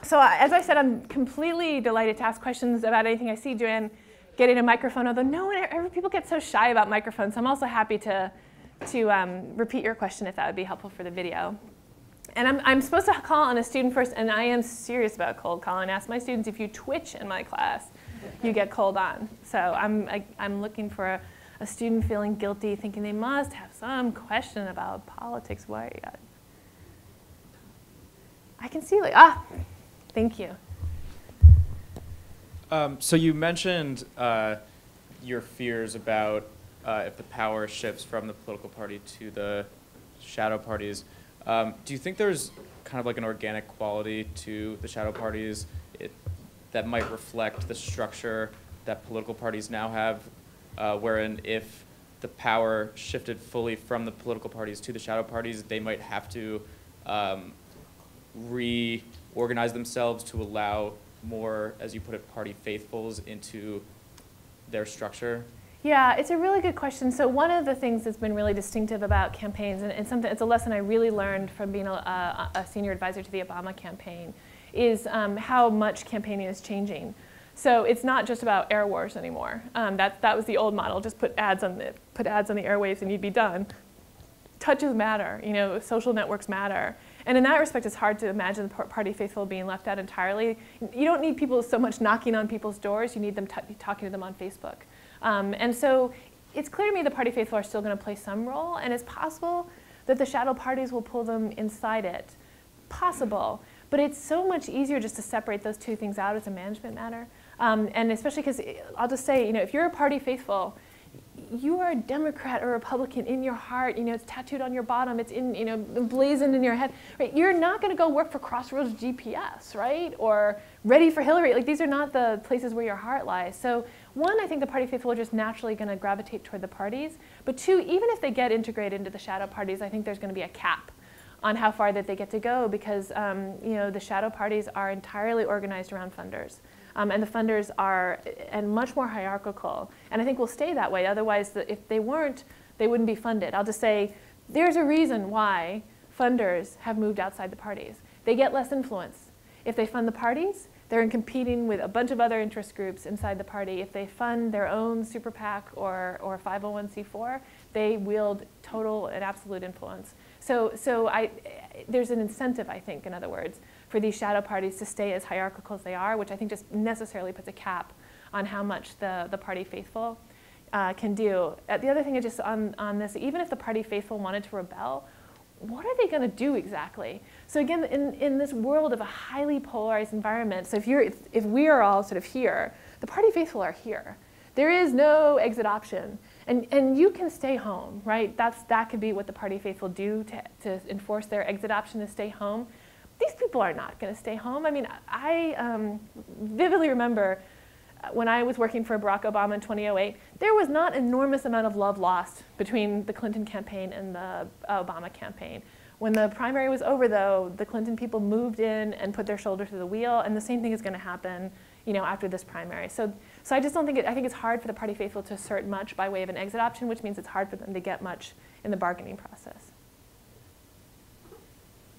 S2: So as I said, I'm completely delighted to ask questions about anything I see. Joanne getting a microphone, although people get so shy about microphones, so I'm also happy to repeat your question if that would be helpful for the video. And I'm supposed to call on a student first, and I am serious about cold calling. I ask my students, if you twitch in my class, you get called on. So I'm looking for a student feeling guilty, thinking they must have some question about politics. Why? I can see, thank you.
S3: So you mentioned your fears about if the power shifts from the political party to the shadow parties. Do you think there's kind of like an organic quality to the shadow parties that might reflect the structure that political parties now have, wherein if the power shifted fully from the political parties to the shadow parties, they might have to reorganize themselves to allow more, as you put it, party faithfuls into their structure?
S2: Yeah, it's a really good question. So one of the things that's been really distinctive about campaigns, and it's a lesson I really learned from being a senior advisor to the Obama campaign, is how much campaigning is changing. So it's not just about air wars anymore. That was the old model. Just put ads on the airwaves and you'd be done. Touches matter. Social networks matter. And in that respect, it's hard to imagine the party faithful being left out entirely. You don't need people so much knocking on people's doors. You need them talking to them on Facebook. And so it's clear to me the party faithful are still going to play some role, and it's possible that the shadow parties will pull them inside it. Possible. But it's so much easier just to separate those two things out as a management matter. And especially because I'll just say, if you're a party faithful, you are a Democrat or Republican in your heart. It's tattooed on your bottom. It's emblazoned in your head. Right? You're not going to go work for Crossroads GPS, right? Or Ready for Hillary. Like, these are not the places where your heart lies. So one, I think the party faithful are just naturally going to gravitate toward the parties. But two, even if they get integrated into the shadow parties, I think there's going to be a cap on how far that they get to go, because the shadow parties are entirely organized around funders. And the funders are much more hierarchical. And I think will stay that way. Otherwise, if they weren't, they wouldn't be funded. I'll just say there's a reason why funders have moved outside the parties. They get less influence. If they fund the parties, they're competing with a bunch of other interest groups inside the party. If they fund their own super PAC or 501c4, they wield total and absolute influence. So there's an incentive, I think, in other words, for these shadow parties to stay as hierarchical as they are, which I think just necessarily puts a cap on how much the party faithful can do. The other thing is just on this, even if the party faithful wanted to rebel, what are they going to do exactly? So again, in this world of a highly polarized environment, so if we are all sort of here, the party faithful are here. There is no exit option. And you can stay home, right? That could be what the party faithful do to enforce their exit option, to stay home. These people are not going to stay home. I mean, I vividly remember when I was working for Barack Obama in 2008, there was not an enormous amount of love lost between the Clinton campaign and the Obama campaign. When the primary was over, though, the Clinton people moved in and put their shoulder to the wheel, and the same thing is going to happen, after this primary. So I just don't think I think it's hard for the party faithful to assert much by way of an exit option, which means it's hard for them to get much in the bargaining process.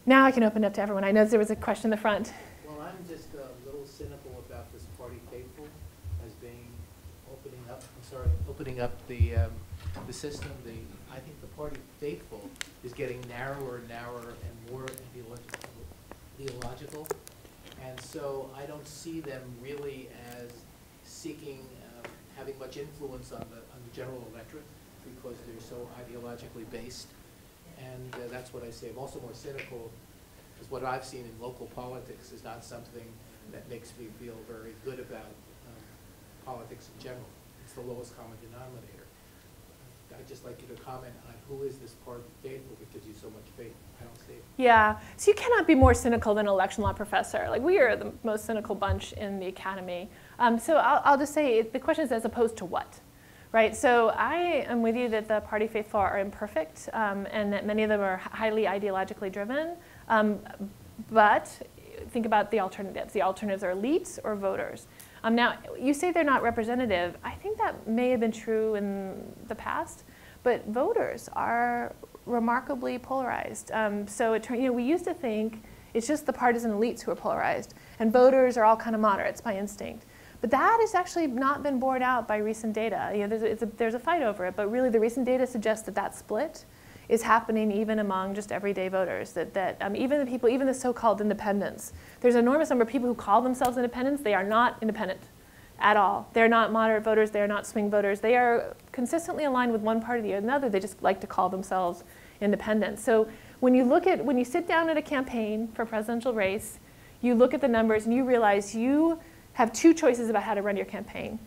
S2: Now I can open it up to everyone. I know there was a question in the front.
S4: Well, I'm just a little cynical about this party faithful as being opening up the system. I think the party faithful is getting narrower and narrower and more ideological. And so I don't see them really as seeking, having much influence on the general electorate, because they're so ideologically based. And that's what I say. I'm also more cynical, because what I've seen in local politics is not something that makes me feel very good about politics in general. It's the lowest common denominator. I'd just like you to comment on who is this party faithful that gives you so much faith. I don't see it.
S2: Yeah, so you cannot be more cynical than an election law professor. Like, we are the most cynical bunch in the academy. So I'll just say, the question is as opposed to what? Right, so I am with you that the party faithful are imperfect, and that many of them are highly ideologically driven. But think about the alternatives. The alternatives are elites or voters. Now, you say they're not representative. I think that may have been true in the past, but voters are remarkably polarized. So we used to think it's just the partisan elites who are polarized, and voters are all kind of moderates by instinct. But that has actually not been borne out by recent data. There's a fight over it, but really the recent data suggests that split is happening even among just everyday voters. Even the people, even the so-called independents, there's an enormous number of people who call themselves independents. They are not independent at all. They're not moderate voters. They are not swing voters. They are consistently aligned with one party or another. They just like to call themselves independent. So when you sit down at a campaign for a presidential race, you look at the numbers and you realize you have two choices about how to run your campaign.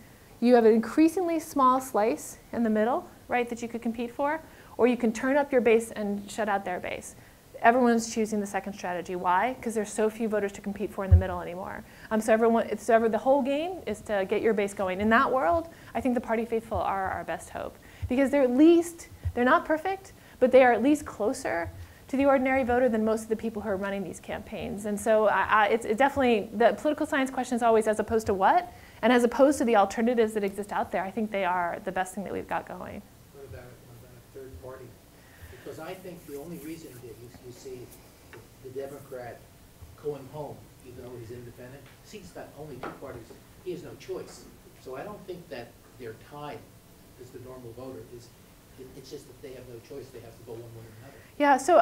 S2: You have an increasingly small slice in the middle, right, that you could compete for, or you can turn up your base and shut out their base. everyone's choosing the second strategy. Why? Because there's so few voters to compete for in the middle anymore. So the whole game is to get your base going. In that world, I think the party faithful are our best hope, because they're not perfect, but they are at least closer to the ordinary voter than most of the people who are running these campaigns. And so it's definitely, the political science question is always as opposed to what, and as opposed to the alternatives that exist out there. I think they are the best thing that we've got going.
S4: What about a third party? Because I think the only reason that you see the Democrat going home, even though he's independent, he's got only two parties. He has no choice. So I don't think that they're tied as the normal voter. It's just that they have no choice. They have to go one way or another.
S2: Yeah, so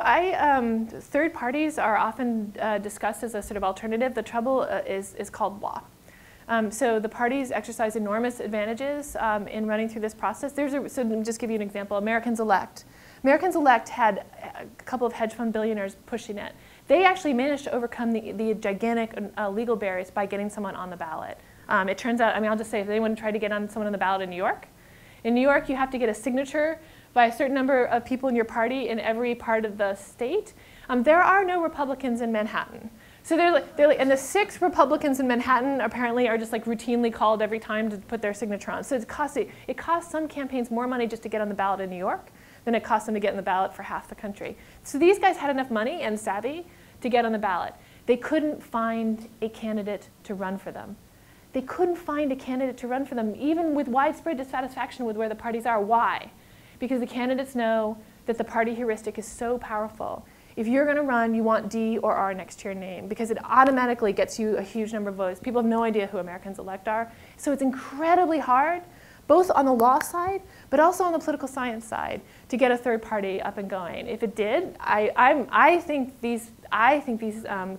S2: third parties are often discussed as a sort of alternative. The trouble is called law. So the parties exercise enormous advantages in running through this process. So let me just give you an example. Americans Elect. Americans Elect had a couple of hedge fund billionaires pushing it. They actually managed to overcome the gigantic legal barriers by getting someone on the ballot. It turns out, I'll just say, if anyone tried to get someone on the ballot in New York, you have to get a signature by a certain number of people in your party in every part of the state. There are no Republicans in Manhattan. So and the 6 Republicans in Manhattan apparently are just like routinely called every time to put their signature on. So it costs some campaigns more money just to get on the ballot in New York than it costs them to get on the ballot for half the country. So these guys had enough money and savvy to get on the ballot. They couldn't find a candidate to run for them. They couldn't find a candidate to run for them, even with widespread dissatisfaction with where the parties are. Why? Because the candidates know that the party heuristic is so powerful. If you're going to run, you want D or R next to your name, because it automatically gets you a huge number of votes. People have no idea who Americans Elect are. So it's incredibly hard, both on the law side, but also on the political science side, to get a third party up and going. If it did, I think these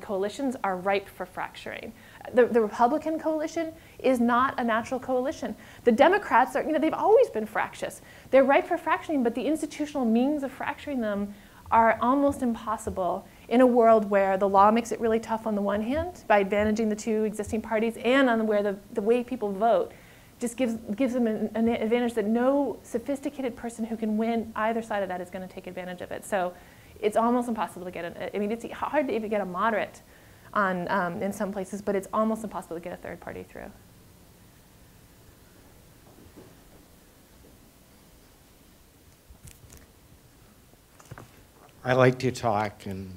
S2: coalitions are ripe for fracturing. The Republican coalition is not a natural coalition. The Democrats are, they've always been fractious. They're ripe for fracturing, but the institutional means of fracturing them are almost impossible in a world where the law makes it really tough on the one hand by advantaging the two existing parties, and on where the way people vote just gives them an advantage that no sophisticated person who can win either side of that is going to take advantage of it. So it's almost impossible to get it's hard to even get a moderate on in some places, but it's almost impossible to get a third party through.
S5: I like to talking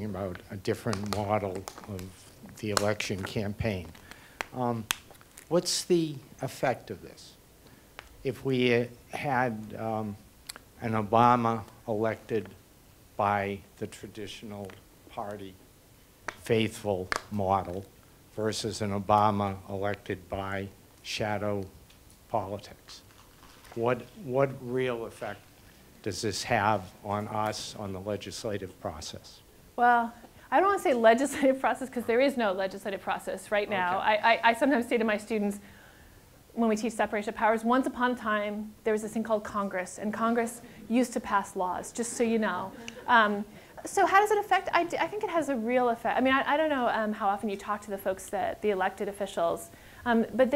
S5: about a different model of the election campaign. What's the effect of this? If we had an Obama elected by the traditional party faithful model versus an Obama elected by shadow politics, what real effect does this have on us, on the legislative process?
S2: Well, I don't want to say legislative process, because there is no legislative process right now. Okay. I sometimes say to my students, when we teach separation of powers, once upon a time, there was this thing called Congress, and Congress used to pass laws, just so you know. So how does it affect? I think it has a real effect. I don't know how often you talk to the folks, the elected officials, but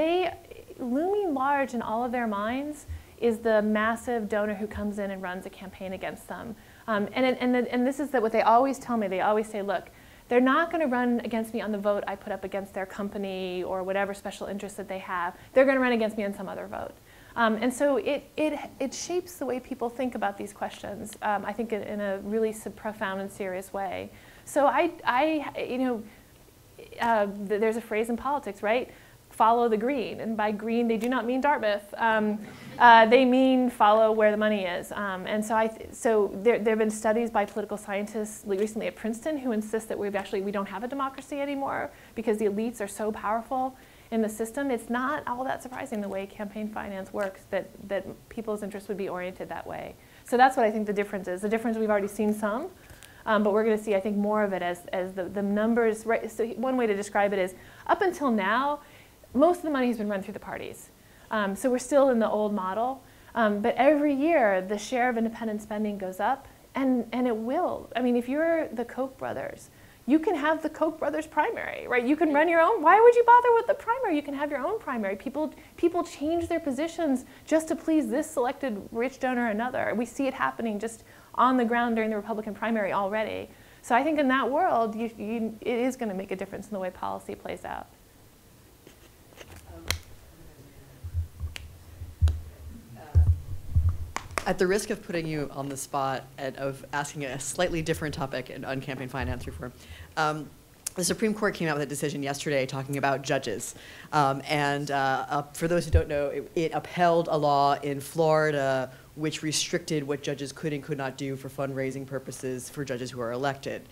S2: looming large in all of their minds is the massive donor who comes in and runs a campaign against them. And this is what they always tell me. They always say, look, they're not going to run against me on the vote I put up against their company or whatever special interest that they have. They're going to run against me on some other vote. And so it shapes the way people think about these questions, I think in a really profound and serious way. So there's a phrase in politics, right? Follow the green. And by green, they do not mean Dartmouth. They mean follow where the money is. And so there have been studies by political scientists recently at Princeton who insist that we don't have a democracy anymore because the elites are so powerful in the system. It's not all that surprising the way campaign finance works that people's interests would be oriented that way. So that's what I think the difference is. The difference, we've already seen some, but we're going to see, I think, more of it as the numbers. Right, so one way to describe it is, up until now, most of the money has been run through the parties. So we're still in the old model. But every year, the share of independent spending goes up, and it will. If you're the Koch brothers, you can have the Koch brothers primary, right? You can run your own. Why would you bother with the primary? You can have your own primary. People change their positions just to please this selected rich donor or another. We see it happening just on the ground during the Republican primary already. So I think in that world, it is going to make a difference in the way policy plays out.
S6: At the risk of putting you on the spot and of asking a slightly different topic on campaign finance reform, the Supreme Court came out with a decision yesterday talking about judges. For those who don't know, it upheld a law in Florida which restricted what judges could and could not do for fundraising purposes for judges who are elected.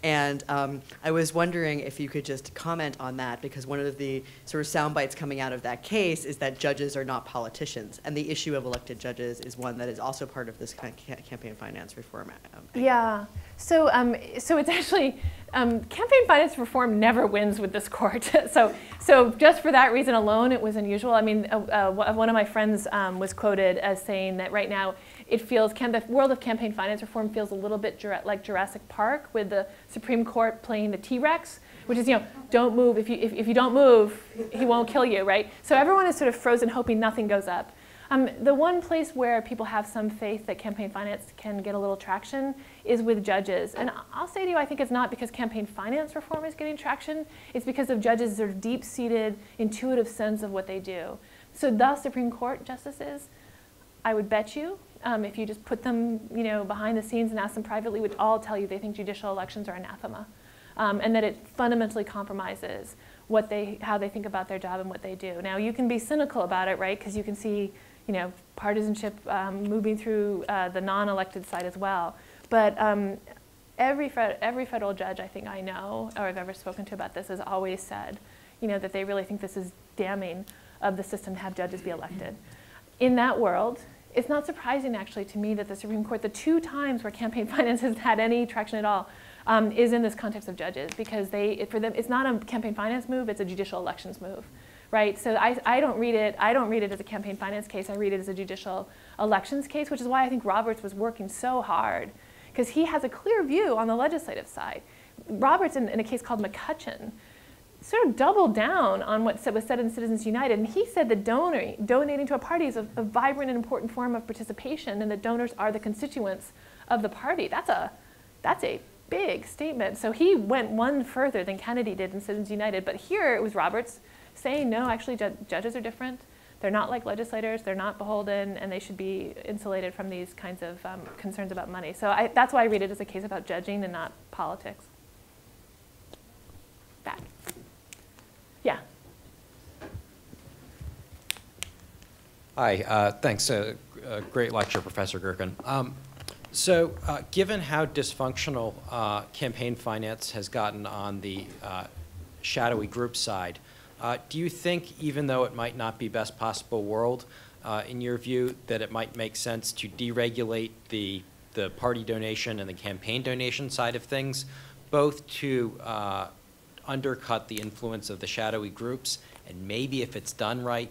S6: And I was wondering if you could just comment on that, because one of the sort of sound bites coming out of that case is that judges are not politicians. And the issue of elected judges is one that is also part of this kind of campaign finance reform.
S2: Yeah. So it's actually, campaign finance reform never wins with this court. so just for that reason alone, it was unusual. I mean, one of my friends was quoted as saying that right now it feels, the world of campaign finance reform feels a little bit like Jurassic Park, with the Supreme Court playing the T-Rex, which is, don't move. If you don't move, he won't kill you, right? So everyone is sort of frozen, hoping nothing goes up. The one place where people have some faith that campaign finance can get a little traction is with judges. And I'll say to you, I think it's not because campaign finance reform is getting traction. It's because of judges' sort of deep-seated, intuitive sense of what they do. So the Supreme Court justices, I would bet you, if you just put them behind the scenes and ask them privately, would all tell you they think judicial elections are anathema. And that it fundamentally compromises how they think about their job and what they do. Now, you can be cynical about it, right? Because you can see partisanship moving through the non-elected side as well. But every federal judge I think I know or I've ever spoken to about this has always said, that they really think this is damning of the system to have judges be elected. In that world, it's not surprising actually to me that the Supreme Court, the 2 times where campaign finance has had any traction at all, is in this context of judges, because for them it's not a campaign finance move, it's a judicial elections move. Right, so I don't read it as a campaign finance case. I read it as a judicial elections case, which is why I think Roberts was working so hard, because he has a clear view on the legislative side. Roberts, in a case called McCutcheon, sort of doubled down on what was said in Citizens United, and he said that donating to a party is a vibrant and important form of participation, and that donors are the constituents of the party. That's a big statement. So he went one further than Kennedy did in Citizens United, but here it was Roberts saying, no, actually judges are different. They're not like legislators. They're not beholden, and they should be insulated from these kinds of concerns about money. So that's why I read it as a case about judging and not politics. Back. Yeah.
S7: Hi, thanks. Great lecture, Professor Gerken. Given how dysfunctional campaign finance has gotten on the shadowy group side, do you think, even though it might not be best possible world, in your view, that it might make sense to deregulate the party donation and the campaign donation side of things, both to undercut the influence of the shadowy groups, and maybe if it's done right,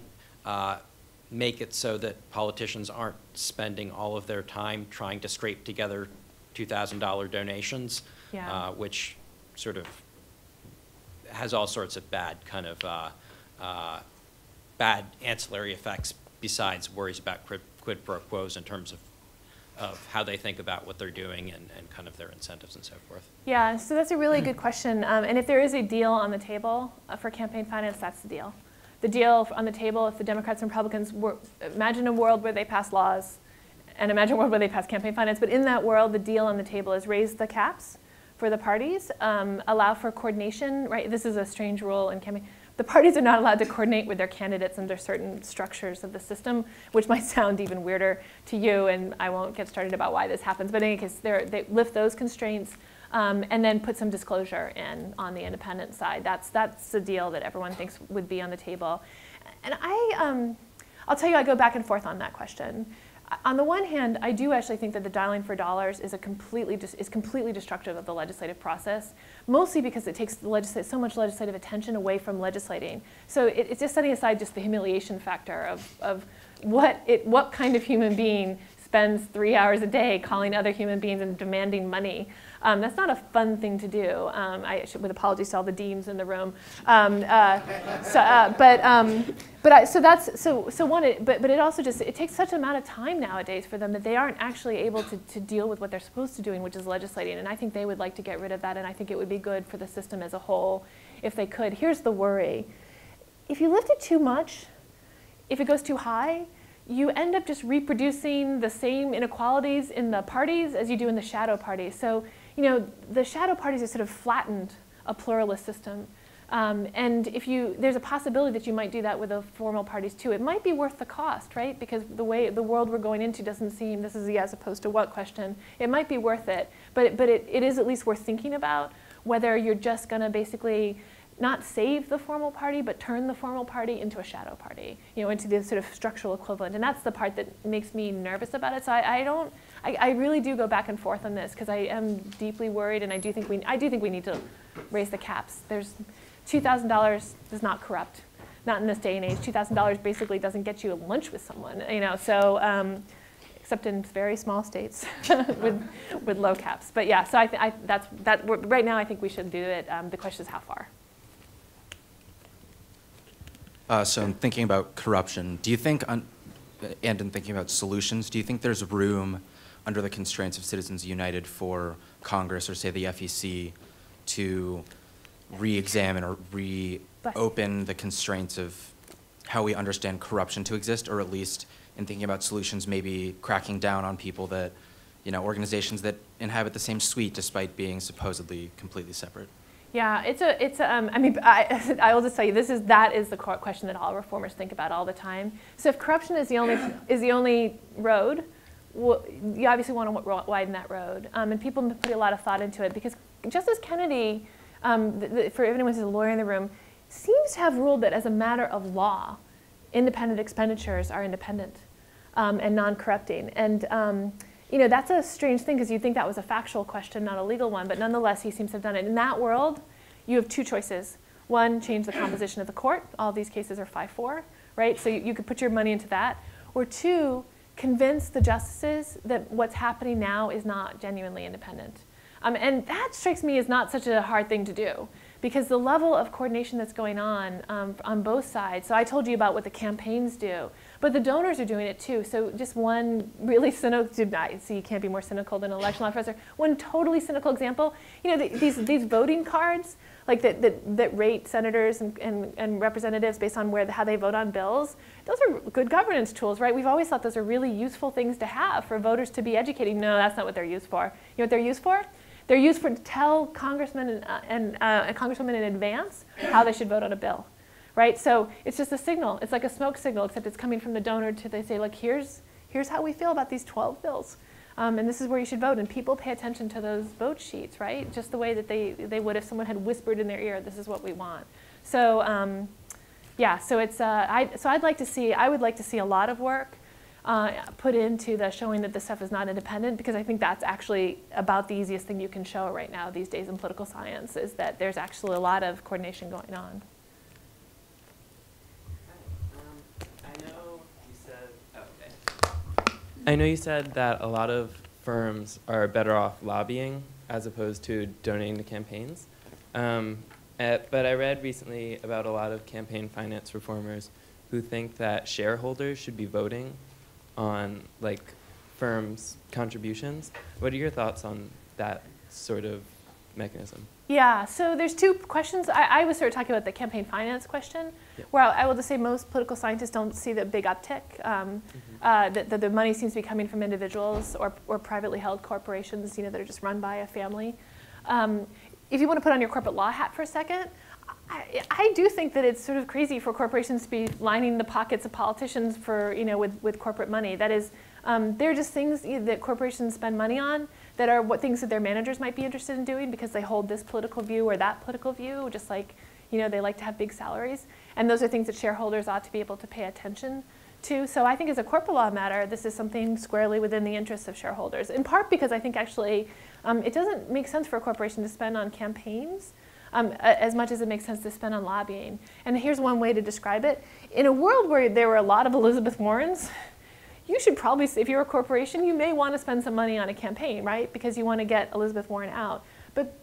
S7: make it so that politicians aren't spending all of their time trying to scrape together $2,000 donations,
S2: Yeah.
S7: Which sort of has all sorts of bad bad ancillary effects besides worries about quid pro quos in terms of how they think about what they're doing and kind of their incentives and so forth.
S2: Yeah, so that's a really good question. And if there is a deal on the table for campaign finance, that's the deal. The deal on the table, if the Democrats and Republicans imagine a world where they pass laws and imagine a world where they pass campaign finance, but in that world, the deal on the table is raise the caps for the parties, allow for coordination, right? This is a strange rule in campaign. The parties are not allowed to coordinate with their candidates under certain structures of the system, which might sound even weirder to you, and I won't get started about why this happens, but in any case, they lift those constraints and then put some disclosure in on the independent side. That's the deal that everyone thinks would be on the table. And I'll tell you, I go back and forth on that question. On the one hand, I do actually think that the dialing for dollars is completely destructive of the legislative process, mostly because it takes so much legislative attention away from legislating. So it's just setting aside just the humiliation factor of what kind of human being spends 3 hours a day calling other human beings and demanding money. That's not a fun thing to do. I should, with apologies to all the deans in the room. But it also just, it takes such an amount of time nowadays for them that they aren't actually able to deal with what they're supposed to doing, which is legislating. And I think they would like to get rid of that, and I think it would be good for the system as a whole if they could. Here's the worry. If you lift it too much, if it goes too high, you end up just reproducing the same inequalities in the parties as you do in the shadow parties. So, you know, the shadow parties have sort of flattened a pluralist system. And there's a possibility that you might do that with the formal parties too. It might be worth the cost, right? Because the world we're going into doesn't seem, this is the as opposed to what question, it might be worth it. But it is at least worth thinking about whether you're just going to basically not save the formal party, but turn the formal party into a shadow party, you know, into the sort of structural equivalent. And that's the part that makes me nervous about it. So I really do go back and forth on this because I am deeply worried, and I do think we need to raise the caps. There's $2,000 does not corrupt, not in this day and age. $2,000 basically doesn't get you a lunch with someone, you know. So except in very small states with low caps. But yeah, so right now I think we should do it. The question is how far.
S8: So in thinking about corruption, do you think, and in thinking about solutions, do you think there's room under the constraints of Citizens United for Congress or say the FEC to re-examine or reopen the constraints of how we understand corruption to exist, or at least in thinking about solutions, maybe cracking down on people that, you know, organizations that inhabit the same suite despite being supposedly completely separate?
S2: Yeah, I mean, I will just tell you, that is the question that all reformers think about all the time. So if corruption is the only road, well, you obviously want to widen that road. And people put a lot of thought into it because Justice Kennedy, for anyone who's a lawyer in the room, seems to have ruled that as a matter of law, independent expenditures are independent and non-corrupting. And you know, that's a strange thing because you'd think that was a factual question, not a legal one, but nonetheless, he seems to have done it. In that world, you have two choices. One, change the composition of the court. All these cases are 5-4, right? So you could put your money into that. Or two, convince the justices that what's happening now is not genuinely independent. And that strikes me as not such a hard thing to do because the level of coordination that's going on both sides. So I told you about what the campaigns do. But the donors are doing it too. So just one really cynical, see, you can't be more cynical than an election law professor. One totally cynical example, you know, these voting cards, like that rate senators and representatives based on how they vote on bills, those are good governance tools, right? We've always thought those are really useful things to have for voters to be educating. No, that's not what they're used for. You know what they're used for? They're used to tell congressmen and congresswomen in advance how they should vote on a bill. Right? So it's just a signal. It's like a smoke signal, except it's coming from the donor they say, like, here's how we feel about these 12 bills. And this is where you should vote. And people pay attention to those vote sheets, right? Just the way that they would if someone had whispered in their ear, this is what we want. So yeah, so it's, I would like to see a lot of work put into the showing that this stuff is not independent, because I think that's actually about the easiest thing you can show right now these days in political science, is that there's actually a lot of coordination going on.
S9: I know you said that a lot of firms are better off lobbying as opposed to donating to campaigns. But I read recently about a lot of campaign finance reformers who think that shareholders should be voting on like firms' contributions. What are your thoughts on that sort of mechanism? Yeah, so there's two questions. I was sort of talking about the campaign finance question, where I will just say most political scientists don't see the big uptick. That the money seems to be coming from individuals or privately held corporations, you know, that are just run by a family. If you want to put on your corporate law hat for a second, I do think that it's sort of crazy for corporations to be lining the pockets of politicians for, you know, with corporate money. That is, they're just things that corporations spend money on that are things that their managers might be interested in doing because they hold this political view or that political view, just like, you know, they like to have big salaries. And those are things that shareholders ought to be able to pay attention to. So I think as a corporate law matter, this is something squarely within the interests of shareholders, in part because I think actually it doesn't make sense for a corporation to spend on campaigns as much as it makes sense to spend on lobbying. And here's one way to describe it. In a world where there were a lot of Elizabeth Warrens,
S2: you should probably, if you're a corporation, you may want to spend some money on a campaign, right? Because you want to get Elizabeth Warren out. But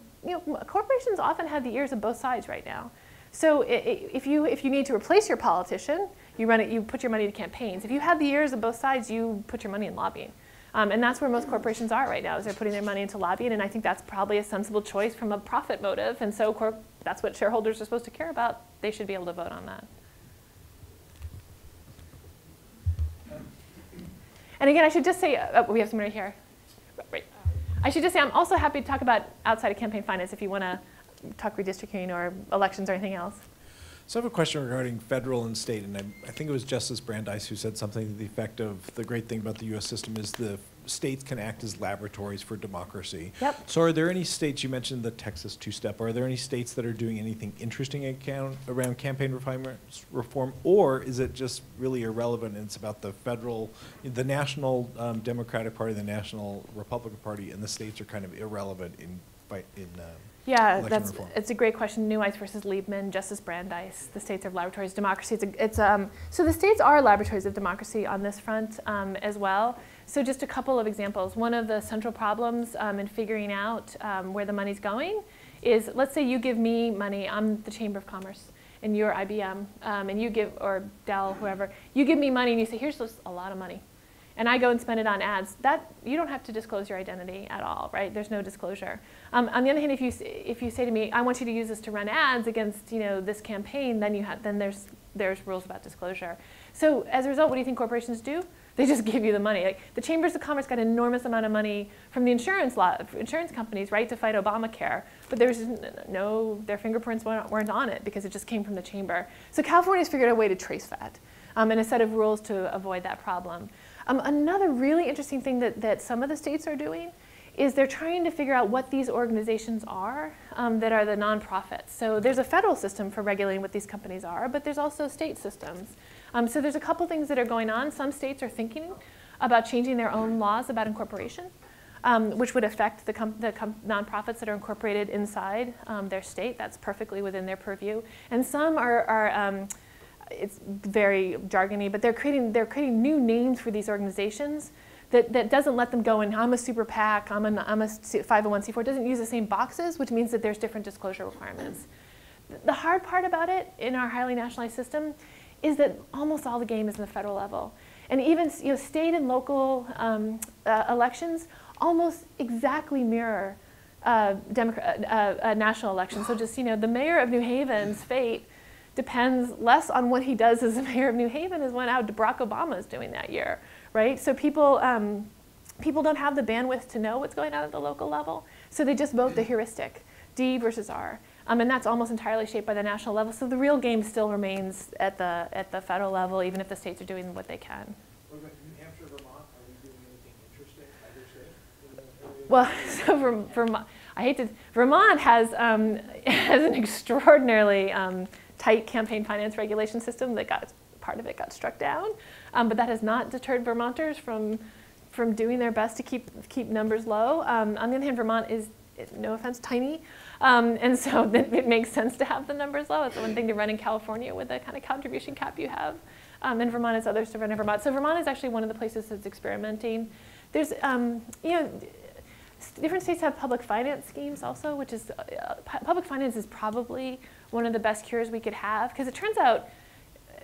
S2: corporations often have the ears of both sides right now. So if you need to replace your politician, you put your money to campaigns. If you have the ears of both sides, you put your money in lobbying. And that's where most corporations are right now, is they're putting their money into lobbying, and I think that's probably a sensible choice from a profit motive, and so that's what shareholders are supposed to care about. They should be able to vote on that. And again, I should just say, we have someone right here. Right. I should just say I'm also happy to talk about outside of campaign finance if you want to talk redistricting or elections or anything else.
S10: So I have a question regarding federal and state, and I think it was Justice Brandeis who said something to the effect of the great thing about the U.S. system is the states can act as laboratories for democracy.
S2: Yep.
S10: So are there any states, you mentioned the Texas two-step, are there any states that are doing anything interesting around campaign reform, or is it just really irrelevant and it's about the federal, the National Democratic Party, the National Republican Party, and the states are kind of irrelevant in
S2: yeah,
S10: election reform?
S2: It's a great question. Neuweiss versus Liebman, Justice Brandeis. The states are laboratories of democracy. So the states are laboratories of democracy on this front as well. So just a couple of examples. One of the central problems in figuring out where the money's going is, let's say you give me money. I'm the Chamber of Commerce, and you're IBM, and you give, or Dell, whoever. You give me money, and you say, here's a lot of money. And I go and spend it on ads. That, you don't have to disclose your identity at all, right? There's no disclosure. On the other hand, if you say to me, I want you to use this to run ads against this campaign, then there's rules about disclosure. So as a result, what do you think corporations do? They just give you the money. Like, the Chambers of Commerce got an enormous amount of money from the insurance companies, right, to fight Obamacare. But there's their fingerprints weren't on it because it just came from the chamber. So California's figured out a way to trace that and a set of rules to avoid that problem. Another really interesting thing that some of the states are doing is they're trying to figure out what these organizations are that are the nonprofits. So there's a federal system for regulating what these companies are, but there's also state systems. So there's a couple things that are going on. Some states are thinking about changing their own laws about incorporation, which would affect the nonprofits that are incorporated inside their state. That's perfectly within their purview. And some are it's very jargony, but they're creating new names for these organizations that doesn't let them go in, I'm a super PAC, I'm a 501c4. It doesn't use the same boxes, which means that there's different disclosure requirements. The hard part about it in our highly nationalized system is that almost all the game is in the federal level. And even state and local elections almost exactly mirror national elections. So just, the mayor of New Haven's fate depends less on what he does as the mayor of New Haven as how Barack Obama is doing that year, right? So people don't have the bandwidth to know what's going on at the local level, so they just vote the heuristic, D versus R. And that's almost entirely shaped by the national level. So the real game still remains at the federal level, even if the states are doing what they can.
S4: What about New Hampshire, Vermont? Are we doing anything interesting?
S2: Well, so Vermont, Vermont has an extraordinarily tight campaign finance regulation system that part of it got struck down, but that has not deterred Vermonters from doing their best to keep numbers low. On the other hand, Vermont is, no offense, tiny, and so it makes sense to have the numbers low. It's one thing to run in California with the kind of contribution cap you have, and Vermont is others to run in Vermont. So Vermont is actually one of the places that's experimenting. There's, different states have public finance schemes also, which is, public finance is probably one of the best cures we could have, because it turns out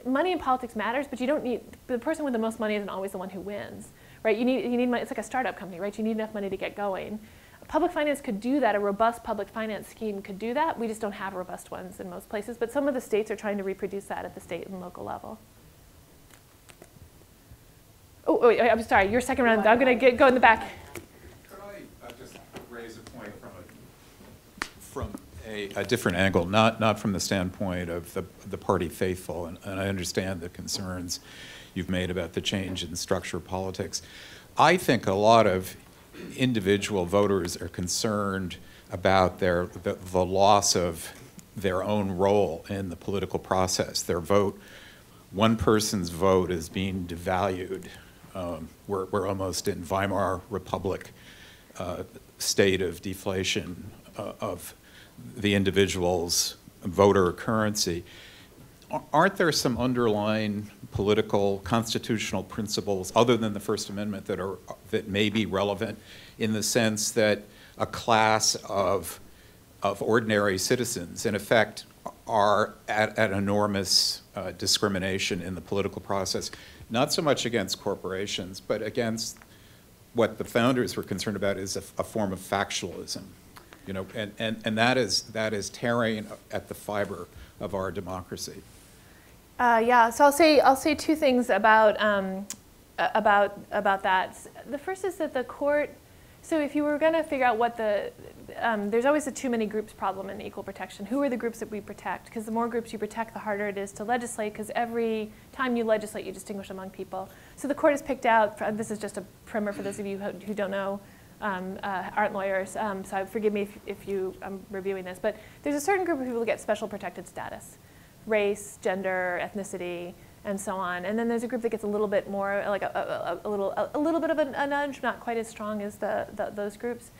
S2: money in politics matters, but you don't need, the person with the most money isn't always the one who wins, right? You need money, it's like a startup company, right? You need enough money to get going. Public finance could do that, a robust public finance scheme could do that. We just don't have robust ones in most places, but some of the states are trying to reproduce that at the state and local level. Oh, wait, I'm sorry, your second round, I'm gonna go in the back.
S11: Could I just raise a point from a different angle, not from the standpoint of the party faithful, and I understand the concerns you've made about the change in structure of politics. I think a lot of individual voters are concerned about the loss of their own role in the political process. Their vote, one person's vote is being devalued. We're almost in Weimar Republic state of deflation of the individual's voter currency. aren't there some underlying political constitutional principles other than the First Amendment that may be relevant, in the sense that a class of ordinary citizens, in effect, are at enormous discrimination in the political process, not so much against corporations, but against what the founders were concerned about is a form of factionalism, you know, and that is tearing at the fiber of our democracy.
S2: Yeah, so I'll say two things about that. The first is that the court. So if you were going to figure out what there's always a too many groups problem in equal protection. Who are the groups that we protect? Because the more groups you protect, the harder it is to legislate, because every time you legislate, you distinguish among people. So the court has picked out, this is just a primer for those of you who don't know, aren't lawyers, so forgive me if I'm reviewing this, but there's a certain group of people who get special protected status. Race, gender, ethnicity, and so on. And then there's a group that gets a little bit more, like a little bit of a nudge, not quite as strong as those groups.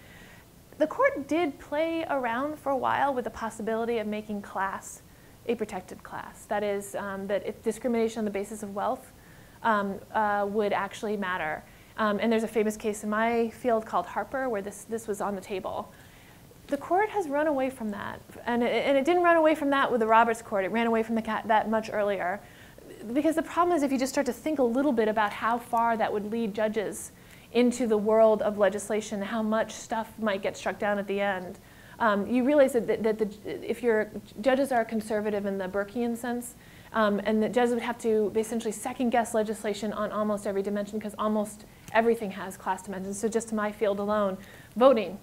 S2: The court did play around for a while with the possibility of making class a protected class. That is, that if discrimination on the basis of wealth would actually matter. And there's a famous case in my field called Harper where this was on the table. The court has run away from that. And it didn't run away from that with the Roberts Court. It ran away from that much earlier. Because the problem is if you just start to think a little bit about how far that would lead judges into the world of legislation, how much stuff might get struck down at the end, you realize that if your judges are conservative in the Burkean sense, and the judges would have to essentially second-guess legislation on almost every dimension because almost everything has class dimensions. So just to my field alone, voting.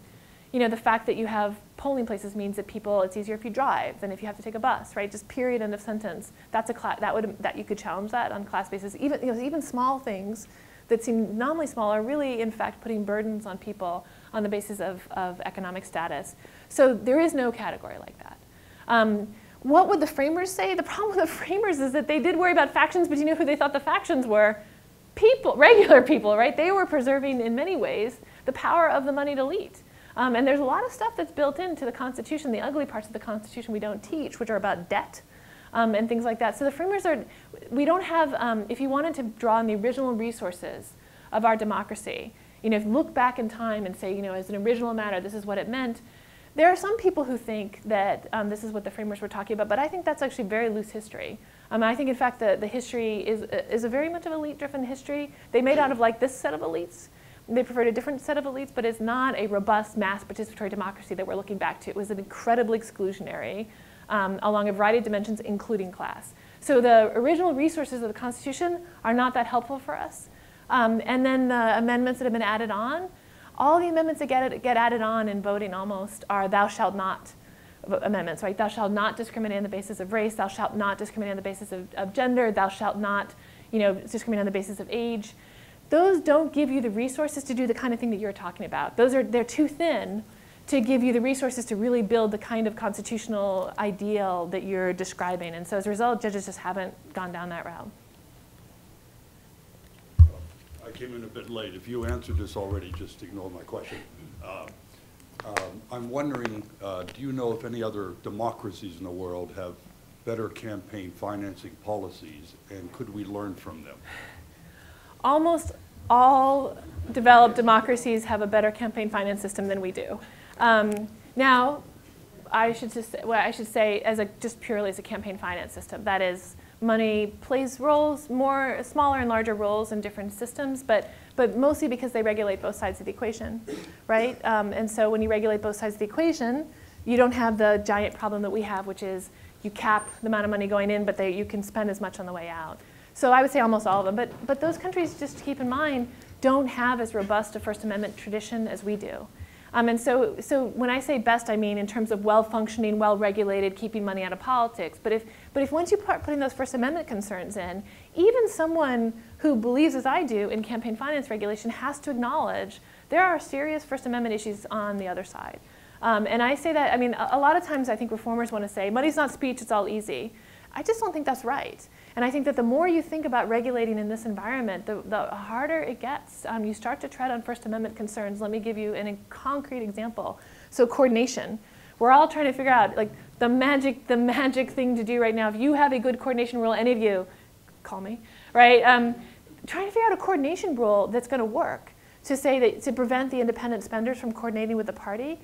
S2: You know, the fact that you have polling places means that it's easier if you drive than if you have to take a bus, right? Just period, end of sentence. That's that you could challenge that on class basis. Even small things that seem nominally small are really, in fact, putting burdens on people on the basis of economic status. So there is no category like that. What would the framers say? The problem with the framers is that they did worry about factions, but you know who they thought the factions were? People, regular people, right? They were preserving, in many ways, the power of the moneyed elite. And there's a lot of stuff that's built into the Constitution, the ugly parts of the Constitution we don't teach, which are about debt and things like that. So the framers we don't have, if you wanted to draw on the original resources of our democracy, you know, if you look back in time and say, you know, as an original matter, this is what it meant, there are some people who think that this is what the framers were talking about, but I think that's actually very loose history. I think, in fact, the history is a very much of elite-driven history. They made out of like this set of elites. They preferred a different set of elites, but it's not a robust mass participatory democracy that we're looking back to. It was an incredibly exclusionary along a variety of dimensions, including class. So the original resources of the Constitution are not that helpful for us. And then the amendments that have been added on, all the amendments that get added on in voting almost are thou shalt not amendments, right? Thou shalt not discriminate on the basis of race. Thou shalt not discriminate on the basis of gender. Thou shalt not, you know, discriminate on the basis of age. Those don't give you the resources to do the kind of thing that you're talking about. They're too thin to give you the resources to really build the kind of constitutional ideal that you're describing. And so as a result, judges just haven't gone down that route.
S12: I came in a bit late. If you answered this already, just ignore my question. I'm wondering, do you know if any other democracies in the world have better campaign financing policies, and could we learn from them?
S2: Almost all developed democracies have a better campaign finance system than we do. Now, I should say just purely as a campaign finance system. That is, money plays roles, smaller and larger roles in different systems, but mostly because they regulate both sides of the equation, right? And so when you regulate both sides of the equation, you don't have the giant problem that we have, which is you cap the amount of money going in, but you can spend as much on the way out. So I would say almost all of them, but those countries, just to keep in mind, don't have as robust a First Amendment tradition as we do. And so when I say best, I mean in terms of well-functioning, well-regulated, keeping money out of politics. But if once you start putting those First Amendment concerns in, even someone who believes, as I do, in campaign finance regulation has to acknowledge there are serious First Amendment issues on the other side. And I say that, I mean, a lot of times I think reformers want to say, money's not speech, it's all easy. I just don't think that's right. And I think that the more you think about regulating in this environment, the harder it gets. You start to tread on First Amendment concerns. Let me give you a concrete example. So coordination. We're all trying to figure out, like, the magic thing to do right now. If you have a good coordination rule, any of you, call me, right? Trying to figure out a coordination rule that's going to work to say that to prevent the independent spenders from coordinating with the party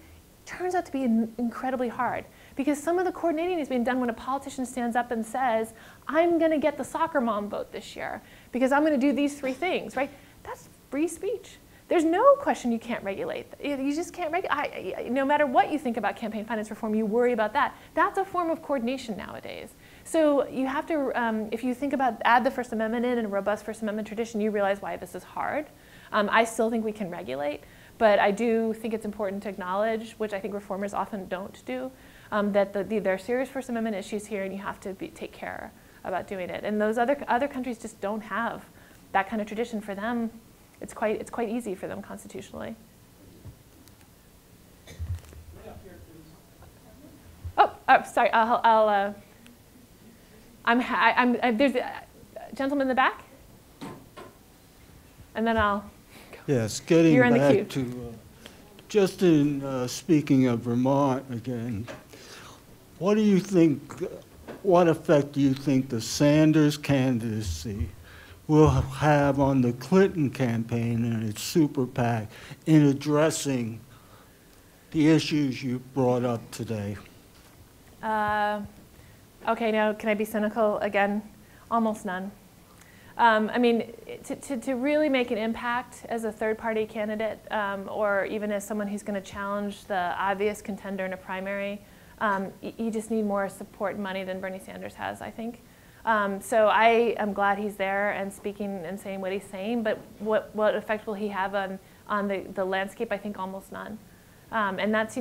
S2: turns out to be incredibly hard. Because some of the coordinating is being done when a politician stands up and says, I'm going to get the soccer mom vote this year because I'm going to do these 3 things, right? That's free speech. There's no question you can't regulate. You just can't regulate. No matter what you think about campaign finance reform, you worry about that. That's a form of coordination nowadays. So you have to, if you think about add the First Amendment in and a robust First Amendment tradition, you realize why this is hard. I still think we can regulate, but I do think it's important to acknowledge, which I think reformers often don't do, that there are serious First Amendment issues here and you have to take care about doing it. And those other countries just don't have that kind of tradition. For them, it's quite easy for them constitutionally. Oh, sorry. There's a gentleman in the back, and then I'll.
S13: Yes, getting
S2: You're in the
S13: back
S2: queue.
S13: to just in speaking of Vermont again. What do you think? What effect do you think the Sanders candidacy will have on the Clinton campaign and its super PAC in addressing the issues you brought up today?
S2: Okay, now can I be cynical again? Almost none. I mean, to really make an impact as a third-party candidate or even as someone who's going to challenge the obvious contender in a primary, you just need more support and money than Bernie Sanders has, I think. So I am glad he's there and speaking and saying what he's saying, but what effect will he have on the landscape? I think almost none. And that's,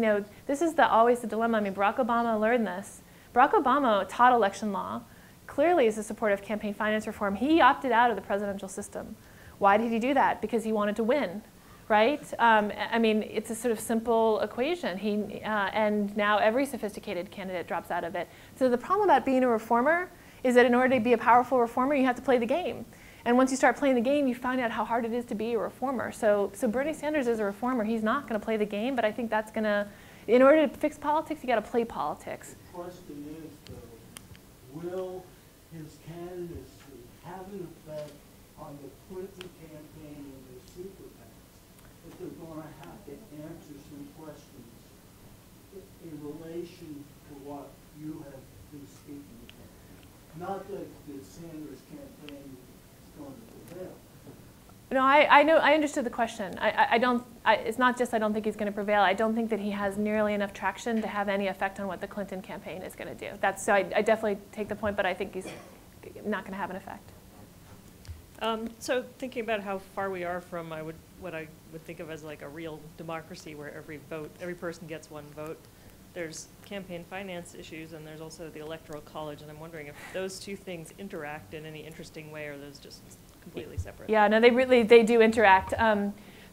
S2: this is always the dilemma. I mean, Barack Obama learned this. Barack Obama taught election law, clearly is a supporter of campaign finance reform. He opted out of the presidential system. Why did he do that? Because he wanted to win, right? I mean, it's a sort of simple equation. And now every sophisticated candidate drops out of it. So the problem about being a reformer is that in order to be a powerful reformer, you have to play the game. And once you start playing the game, you find out how hard it is to be a reformer. So Bernie Sanders is a reformer. He's not going to play the game, but I think that's going to, in order to fix politics, you got to play politics.
S13: The question is, though, will his candidacy have an effect on the Clinton campaign and the super PACs? If they're going to have to answer some questions in relation to what you have been speaking about. Not that the Sanders campaign is going to prevail.
S2: No, I know. I understood the question. It's not just I don't think he's going to prevail. I don't think that he has nearly enough traction to have any effect on what the Clinton campaign is going to do. So I definitely take the point, but I think he's not going to have an effect.
S14: So thinking about how far we are from what I would think of as like a real democracy where every person gets one vote. There's campaign finance issues and there's also the Electoral College, and I'm wondering if those two things interact in any interesting way, or are those just completely separate?
S2: Yeah, no, they do interact.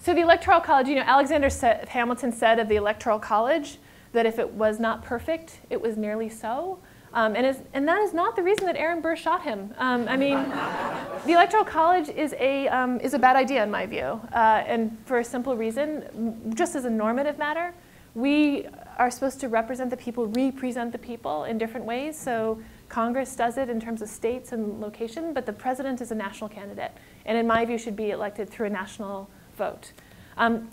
S2: So the Electoral College, Alexander Hamilton said of the Electoral College that if it was not perfect, it was nearly so. And that is not the reason that Aaron Burr shot him. I mean, the Electoral College is a bad idea in my view, and for a simple reason. Just as a normative matter, we are supposed to represent the people in different ways. So Congress does it in terms of states and location, but the president is a national candidate, and in my view should be elected through a national vote.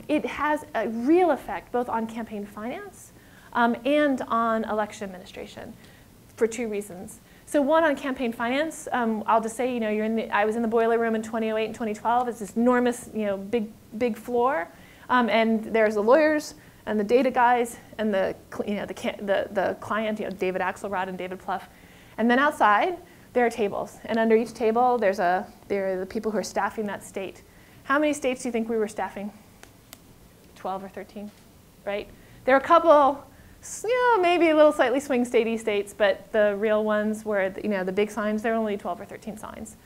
S2: It has a real effect both on campaign finance and on election administration for 2 reasons. So one, on campaign finance, I'll just say, I was in the boiler room in 2008 and 2012. It's this enormous, big floor, and there's the lawyers and the data guys and the client, David Axelrod and David Plouffe. And then outside, there are tables. And under each table, there are the people who are staffing that state. How many states do you think we were staffing? 12 or 13, right? There are a couple, maybe a little slightly swing statey states, but the real ones were, the big signs, there are only 12 or 13 signs.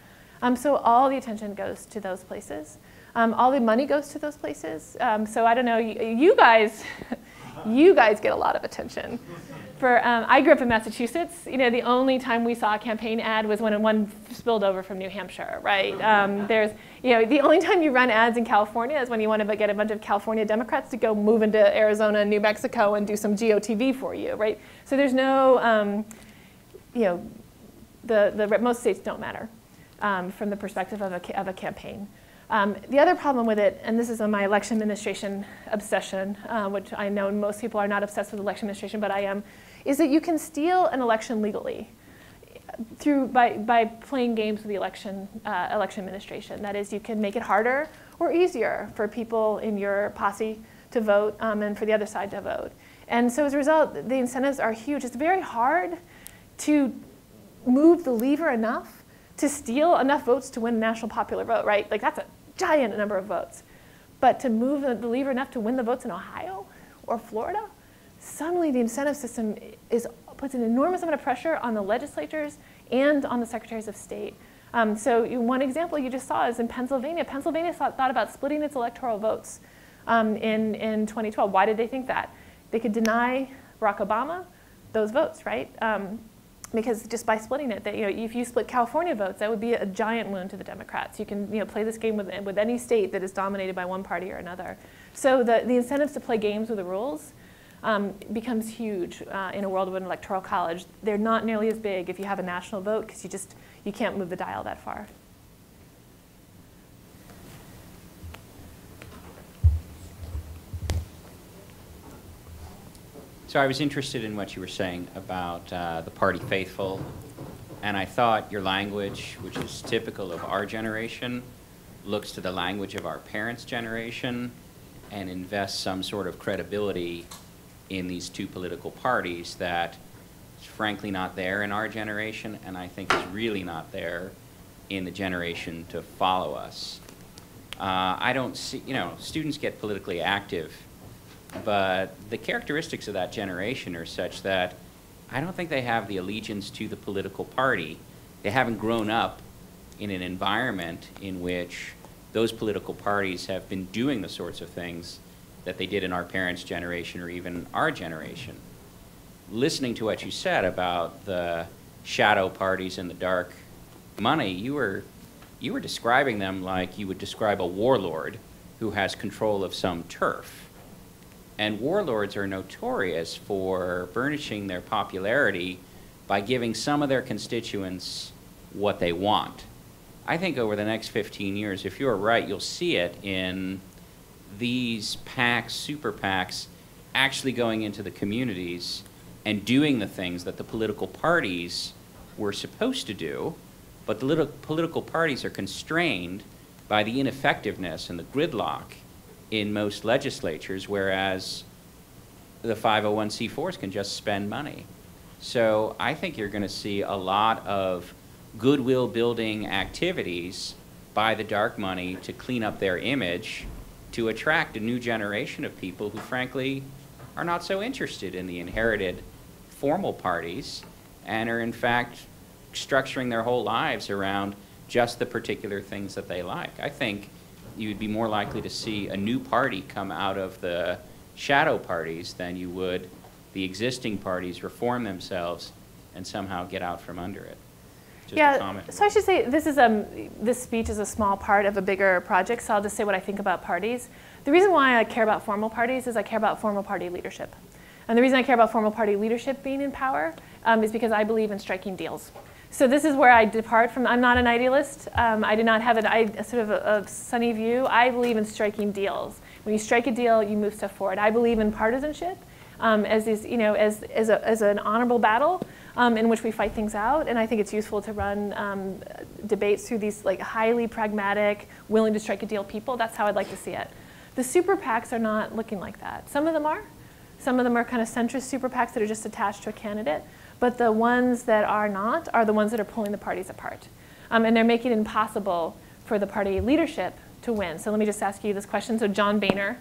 S2: So all the attention goes to those places. All the money goes to those places. So I don't know, you guys, You guys get a lot of attention. I grew up in Massachusetts. You know, the only time we saw a campaign ad was when one spilled over from New Hampshire, right? The only time you run ads in California is when you want to get a bunch of California Democrats to go move into Arizona and New Mexico and do some GOTV for you, right? So there's no, most states don't matter from the perspective of a campaign. The other problem with it, and this is on my election administration obsession, which I know most people are not obsessed with election administration, but I am, is that you can steal an election legally by playing games with the election administration. That is, you can make it harder or easier for people in your posse to vote and for the other side to vote. And so as a result, the incentives are huge. It's very hard to move the lever enough to steal enough votes to win a national popular vote, right? Like that's a giant number of votes. But to move the lever enough to win the votes in Ohio or Florida, suddenly the incentive system puts an enormous amount of pressure on the legislatures and on the secretaries of state. So one example you just saw is in Pennsylvania. Pennsylvania thought about splitting its electoral votes in 2012. Why did they think that? They could deny Barack Obama those votes, right? Because just by splitting it, if you split California votes, that would be a giant wound to the Democrats. You can play this game with any state that is dominated by one party or another. So the incentives to play games with the rules becomes huge in a world of an electoral college. They're not nearly as big if you have a national vote because you can't move the dial that far.
S15: So I was interested in what you were saying about the party faithful, and I thought your language, which is typical of our generation, looks to the language of our parents' generation and invests some sort of credibility in these two political parties that is frankly not there in our generation, and I think is really not there in the generation to follow us. I don't see, students get politically active, but the characteristics of that generation are such that I don't think they have the allegiance to the political party. They haven't grown up in an environment in which those political parties have been doing the sorts of things that they did in our parents' generation or even our generation. Listening to what you said about the shadow parties and the dark money, you were describing them like you would describe a warlord who has control of some turf. And warlords are notorious for burnishing their popularity by giving some of their constituents what they want. I think over the next 15 years, if you're right, you'll see it in these PACs, super PACs, actually going into the communities and doing the things that the political parties were supposed to do, but the political parties are constrained by the ineffectiveness and the gridlock in most legislatures, whereas the 501c4s can just spend money. So I think you're going to see a lot of goodwill building activities by the dark money to clean up their image, to attract a new generation of people who frankly are not so interested in the inherited formal parties and are in fact structuring their whole lives around just the particular things that they like. I think you would be more likely to see a new party come out of the shadow parties than you would the existing parties reform themselves and somehow get out from under it. Just a comment.
S2: So I should say this speech is a small part of a bigger project, so I'll just say what I think about parties. The reason why I care about formal parties is I care about formal party leadership. And the reason I care about formal party leadership being in power is because I believe in striking deals. So this is where I depart from. I'm not an idealist. I do not have a sort of a sunny view. I believe in striking deals. When you strike a deal, you move stuff forward. I believe in partisanship as an honorable battle in which we fight things out. And I think it's useful to run debates through these highly pragmatic, willing to strike a deal people. That's how I'd like to see it. The super PACs are not looking like that. Some of them are. Some of them are kind of centrist super PACs that are just attached to a candidate. But the ones that are not are the ones that are pulling the parties apart. And they're making it impossible for the party leadership to win. So let me just ask you this question. So John Boehner,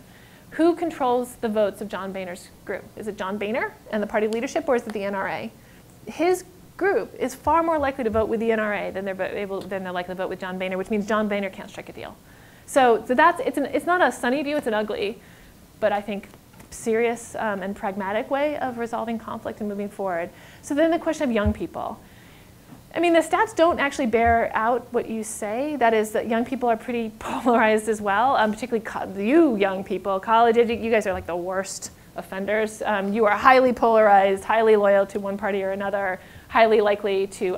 S2: who controls the votes of John Boehner's group? Is it John Boehner and the party leadership, or is it the NRA? His group is far more likely to vote with the NRA than they're likely to vote with John Boehner, which means John Boehner can't strike a deal. So it's not a sunny view, it's an ugly, but I think serious and pragmatic way of resolving conflict and moving forward. So then the question of young people. I mean, the stats don't actually bear out what you say. That is that young people are pretty polarized as well, particularly you young people. College, you guys are like the worst offenders. You are highly polarized, highly loyal to one party or another, highly likely to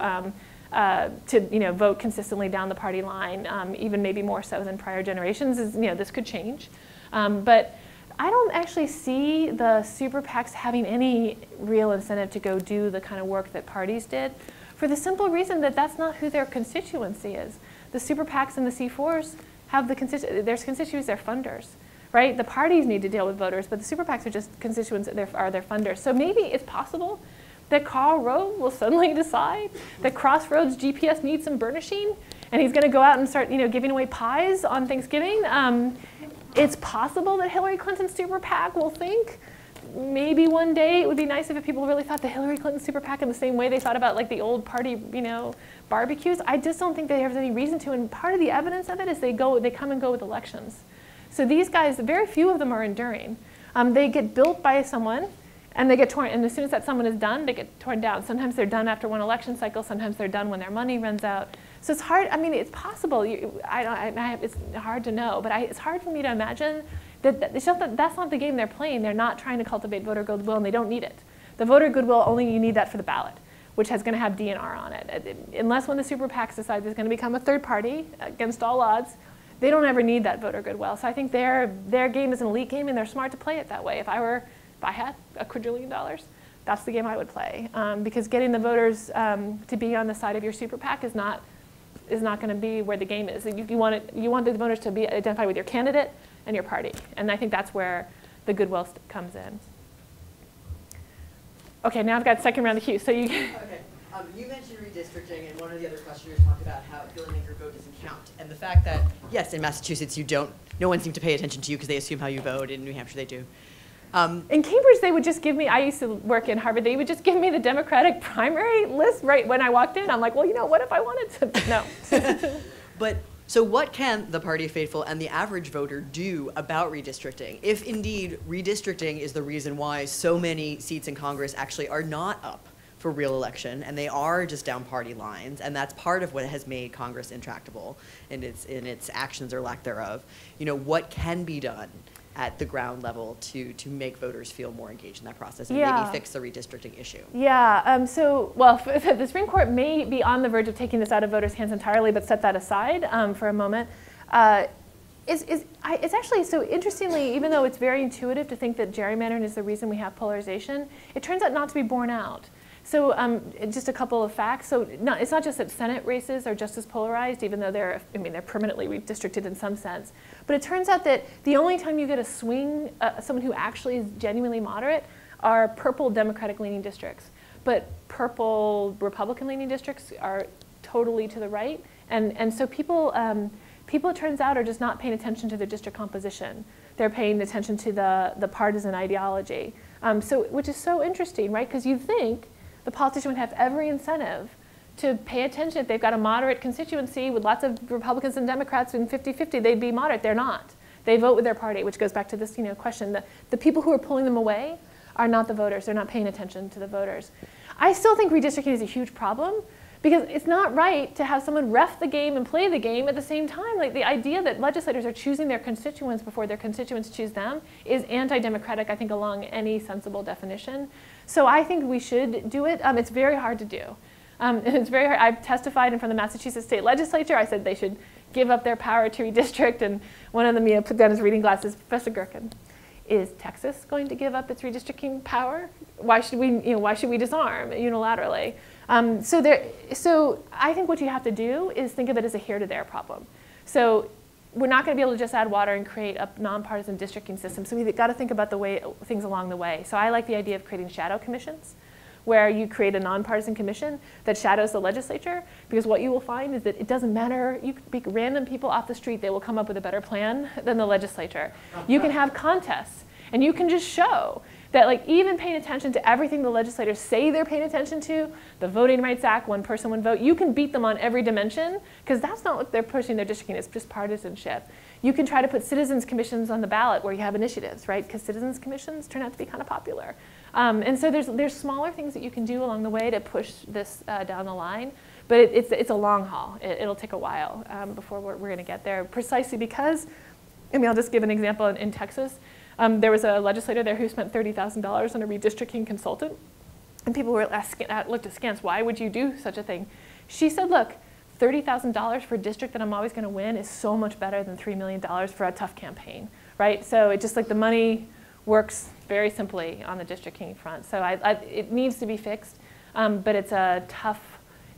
S2: vote consistently down the party line, even maybe more so than prior generations. This could change. But I don't actually see the super PACs having any real incentive to go do the kind of work that parties did, for the simple reason that that's not who their constituency is. The super PACs and the C4s have their constituents, they're funders, right? The parties need to deal with voters, but the super PACs are just constituents, are their funders. So maybe it's possible that Karl Rove will suddenly decide that Crossroads GPS needs some burnishing, and he's going to go out and start, giving away pies on Thanksgiving. It's possible that Hillary Clinton's super PAC will think maybe one day it would be nice if people really thought the Hillary Clinton super PAC in the same way they thought about like the old party, barbecues. I just don't think there's any reason to. And part of the evidence of it is they come and go with elections. So these guys, very few of them are enduring. They get built by someone, and they get torn. And as soon as that someone is done, they get torn down. Sometimes they're done after one election cycle. Sometimes they're done when their money runs out. So it's hard. I mean, it's possible. It's hard to know, but it's hard for me to imagine that's not the game they're playing. They're not trying to cultivate voter goodwill, and they don't need it. The voter goodwill, only you need that for the ballot, which is going to have DNR on it. Unless when the super PACs decide there's going to become a third party against all odds, they don't ever need that voter goodwill. So I think their game is an elite game, and they're smart to play it that way. If I had $1 quadrillion, that's the game I would play. Because getting the voters to be on the side of your super PAC is not going to be where the game is. You want the voters to be identified with your candidate and your party. And I think that's where the goodwill comes in. Okay, now I've got second round of cues. So you.
S6: Okay. You mentioned redistricting, and one of the other questioners talked about how Filmmaker vote doesn't count, and the fact that yes, in Massachusetts no one seemed to pay attention to you because they assume how you vote. In New Hampshire, they do.
S2: In Cambridge, they would just give me, I used to work in Harvard, they would just give me the Democratic primary list right when I walked in. I'm like, well, what if I wanted to? No.
S6: But so what can the party faithful and the average voter do about redistricting? If indeed redistricting is the reason why so many seats in Congress actually are not up for real election, and they are just down party lines, and that's part of what has made Congress intractable in its actions or lack thereof. What can be done at the ground level to make voters feel more engaged in that process and maybe fix the redistricting issue?
S2: Yeah, the Supreme Court may be on the verge of taking this out of voters' hands entirely, but set that aside for a moment. It's actually, so interestingly, even though it's very intuitive to think that gerrymandering is the reason we have polarization, it turns out not to be borne out. So just a couple of facts. So it's not just that Senate races are just as polarized, even though they're permanently redistricted in some sense. But it turns out that the only time you get a swing, someone who actually is genuinely moderate, are purple Democratic-leaning districts. But purple Republican-leaning districts are totally to the right. And so people, it turns out, are just not paying attention to their district composition. They're paying attention to the partisan ideology. Which is so interesting, right? Because you think the politician would have every incentive to pay attention. If they've got a moderate constituency with lots of Republicans and Democrats in 50-50, they'd be moderate. They're not. They vote with their party, which goes back to this question. The people who are pulling them away are not the voters. They're not paying attention to the voters. I still think redistricting is a huge problem, because it's not right to have someone ref the game and play the game at the same time. Like, the idea that legislators are choosing their constituents before their constituents choose them is anti-democratic, I think, along any sensible definition. So I think we should do it. It's very hard to do. And it's very hard. I've testified in front of the Massachusetts State Legislature. I said they should give up their power to redistrict, and one of them put down his reading glasses. Professor Gerken, is Texas going to give up its redistricting power? Why should we disarm unilaterally? So I think what you have to do is think of it as a here to there problem. So we're not going to be able to just add water and create a nonpartisan districting system. So we've got to think about things along the way. So I like the idea of creating shadow commissions, where you create a nonpartisan commission that shadows the legislature, because what you will find is that it doesn't matter. You can pick random people off the street, they will come up with a better plan than the legislature. You can have contests, and you can just show that like even paying attention to everything the legislators say they're paying attention to, the Voting Rights Act, one person, one vote, you can beat them on every dimension because that's not what they're pushing their districting, it's just partisanship. You can try to put citizens commissions on the ballot where you have initiatives, right? Because citizens commissions turn out to be kind of popular. And so there's smaller things that you can do along the way to push this down the line. But it's a long haul. It'll take a while before we're going to get there, precisely because, I mean, I'll just give an example in Texas. There was a legislator there who spent $30,000 on a redistricting consultant. And people were looked askance, why would you do such a thing? She said, look, $30,000 for a district that I'm always going to win is so much better than $3 million for a tough campaign, right? So it just like the money works very simply on the districting front. So it needs to be fixed, but it's a tough,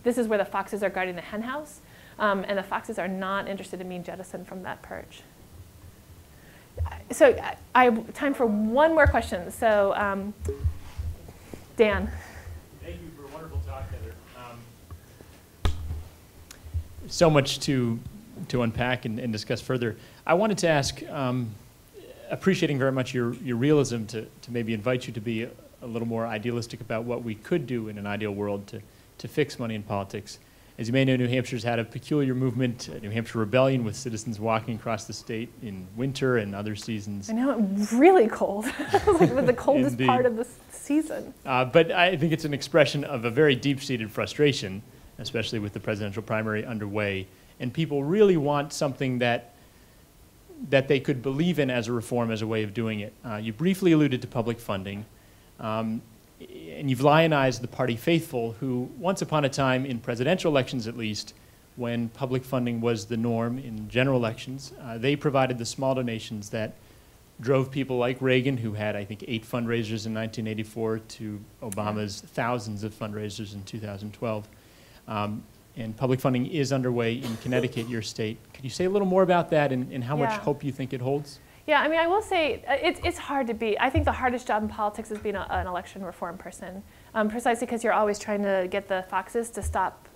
S2: this is where the foxes are guarding the hen house, and the foxes are not interested in being jettisoned from that perch. So I have time for one more question. So Dan.
S16: Thank you for a wonderful talk, Heather. So much to unpack and discuss further. I wanted to ask, appreciating very much your realism to maybe invite you to be a little more idealistic about what we could do in an ideal world to fix money in politics. As you may know, New Hampshire's had a peculiar movement, New Hampshire Rebellion, with citizens walking across the state in winter and other seasons.
S2: I know, it's really cold. Like with the coldest part of the season.
S16: But I think it's an expression of a very deep-seated frustration, especially with the presidential primary underway. And people really want something that they could believe in as a reform, as a way of doing it. You briefly alluded to public funding. And you've lionized the party faithful who, once upon a time, in presidential elections at least, when public funding was the norm in general elections, they provided the small donations that drove people like Reagan, who had, I think, 8 fundraisers in 1984, to Obama's thousands of fundraisers in 2012. And public funding is underway in Connecticut, your state. Could you say a little more about that and how much hope you think it holds?
S2: Yeah, I mean, I will say it's hard to be. I think the hardest job in politics is being an election reform person, precisely because you're always trying to get the foxes to stop,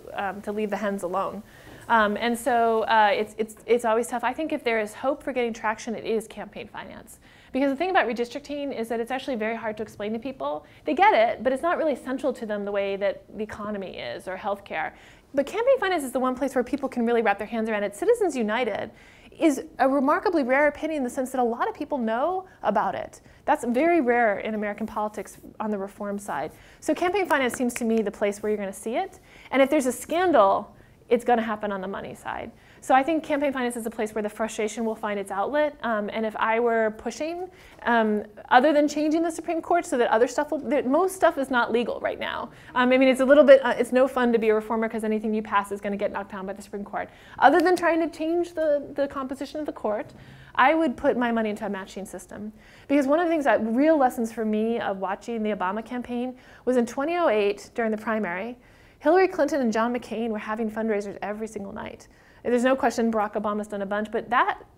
S2: to leave the hens alone. And so it's always tough. I think if there is hope for getting traction, it is campaign finance. Because the thing about redistricting is that it's actually very hard to explain to people. They get it, but it's not really central to them the way that the economy is or healthcare. But campaign finance is the one place where people can really wrap their hands around it. Citizens United is a remarkably rare opinion in the sense that a lot of people know about it. That's very rare in American politics on the reform side. So campaign finance seems to me the place where you're going to see it. And if there's a scandal, it's going to happen on the money side. So I think campaign finance is a place where the frustration will find its outlet. And if I were pushing, other than changing the Supreme Court so that other stuff most stuff is not legal right now. I mean, it's a little bit, it's no fun to be a reformer because anything you pass is going to get knocked down by the Supreme Court. Other than trying to change the composition of the court, I would put my money into a matching system. Because one of the things that real lessons for me of watching the Obama campaign was in 2008 during the primary, Hillary Clinton and John McCain were having fundraisers every single night. There's no question Barack Obama's done a bunch, but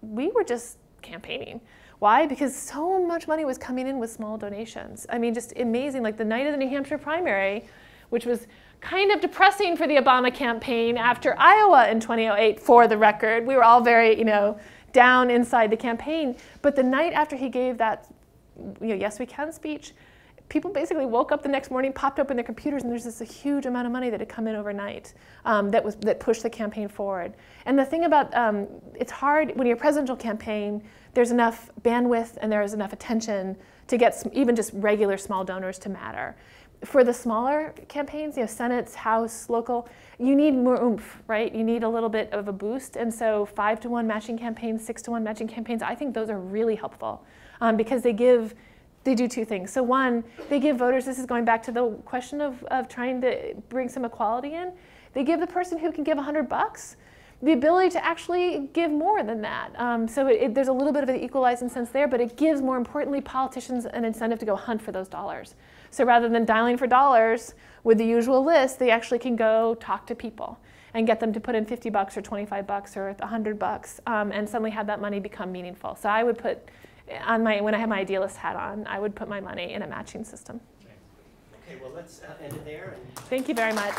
S2: we were just campaigning. Why? Because so much money was coming in with small donations. I mean, just amazing. Like the night of the New Hampshire primary, which was kind of depressing for the Obama campaign after Iowa in 2008, for the record. We were all very, down inside the campaign. But the night after he gave that, Yes We Can speech, people basically woke up the next morning, popped open their computers, and there's this huge amount of money that had come in overnight that pushed the campaign forward. And the thing about, it's hard, when you're a presidential campaign, there's enough bandwidth and there's enough attention to get even just regular small donors to matter. For the smaller campaigns, Senate's, House, local, you need more oomph, right? You need a little bit of a boost. And so 5-to-1 matching campaigns, 6-to-1 matching campaigns, I think those are really helpful because they do 2 things. So one, they give voters, this is going back to the question of trying to bring some equality in, they give the person who can give $100 the ability to actually give more than that. So there's a little bit of an equalizing sense there, but it gives, more importantly, politicians an incentive to go hunt for those dollars. So rather than dialing for dollars with the usual list, they actually can go talk to people and get them to put in $50 or $25 or $100 and suddenly have that money become meaningful. So I would put, when I have my idealist hat on, I would put my money in a matching system.
S1: Okay, well, let's end it there.
S2: Thank you very much.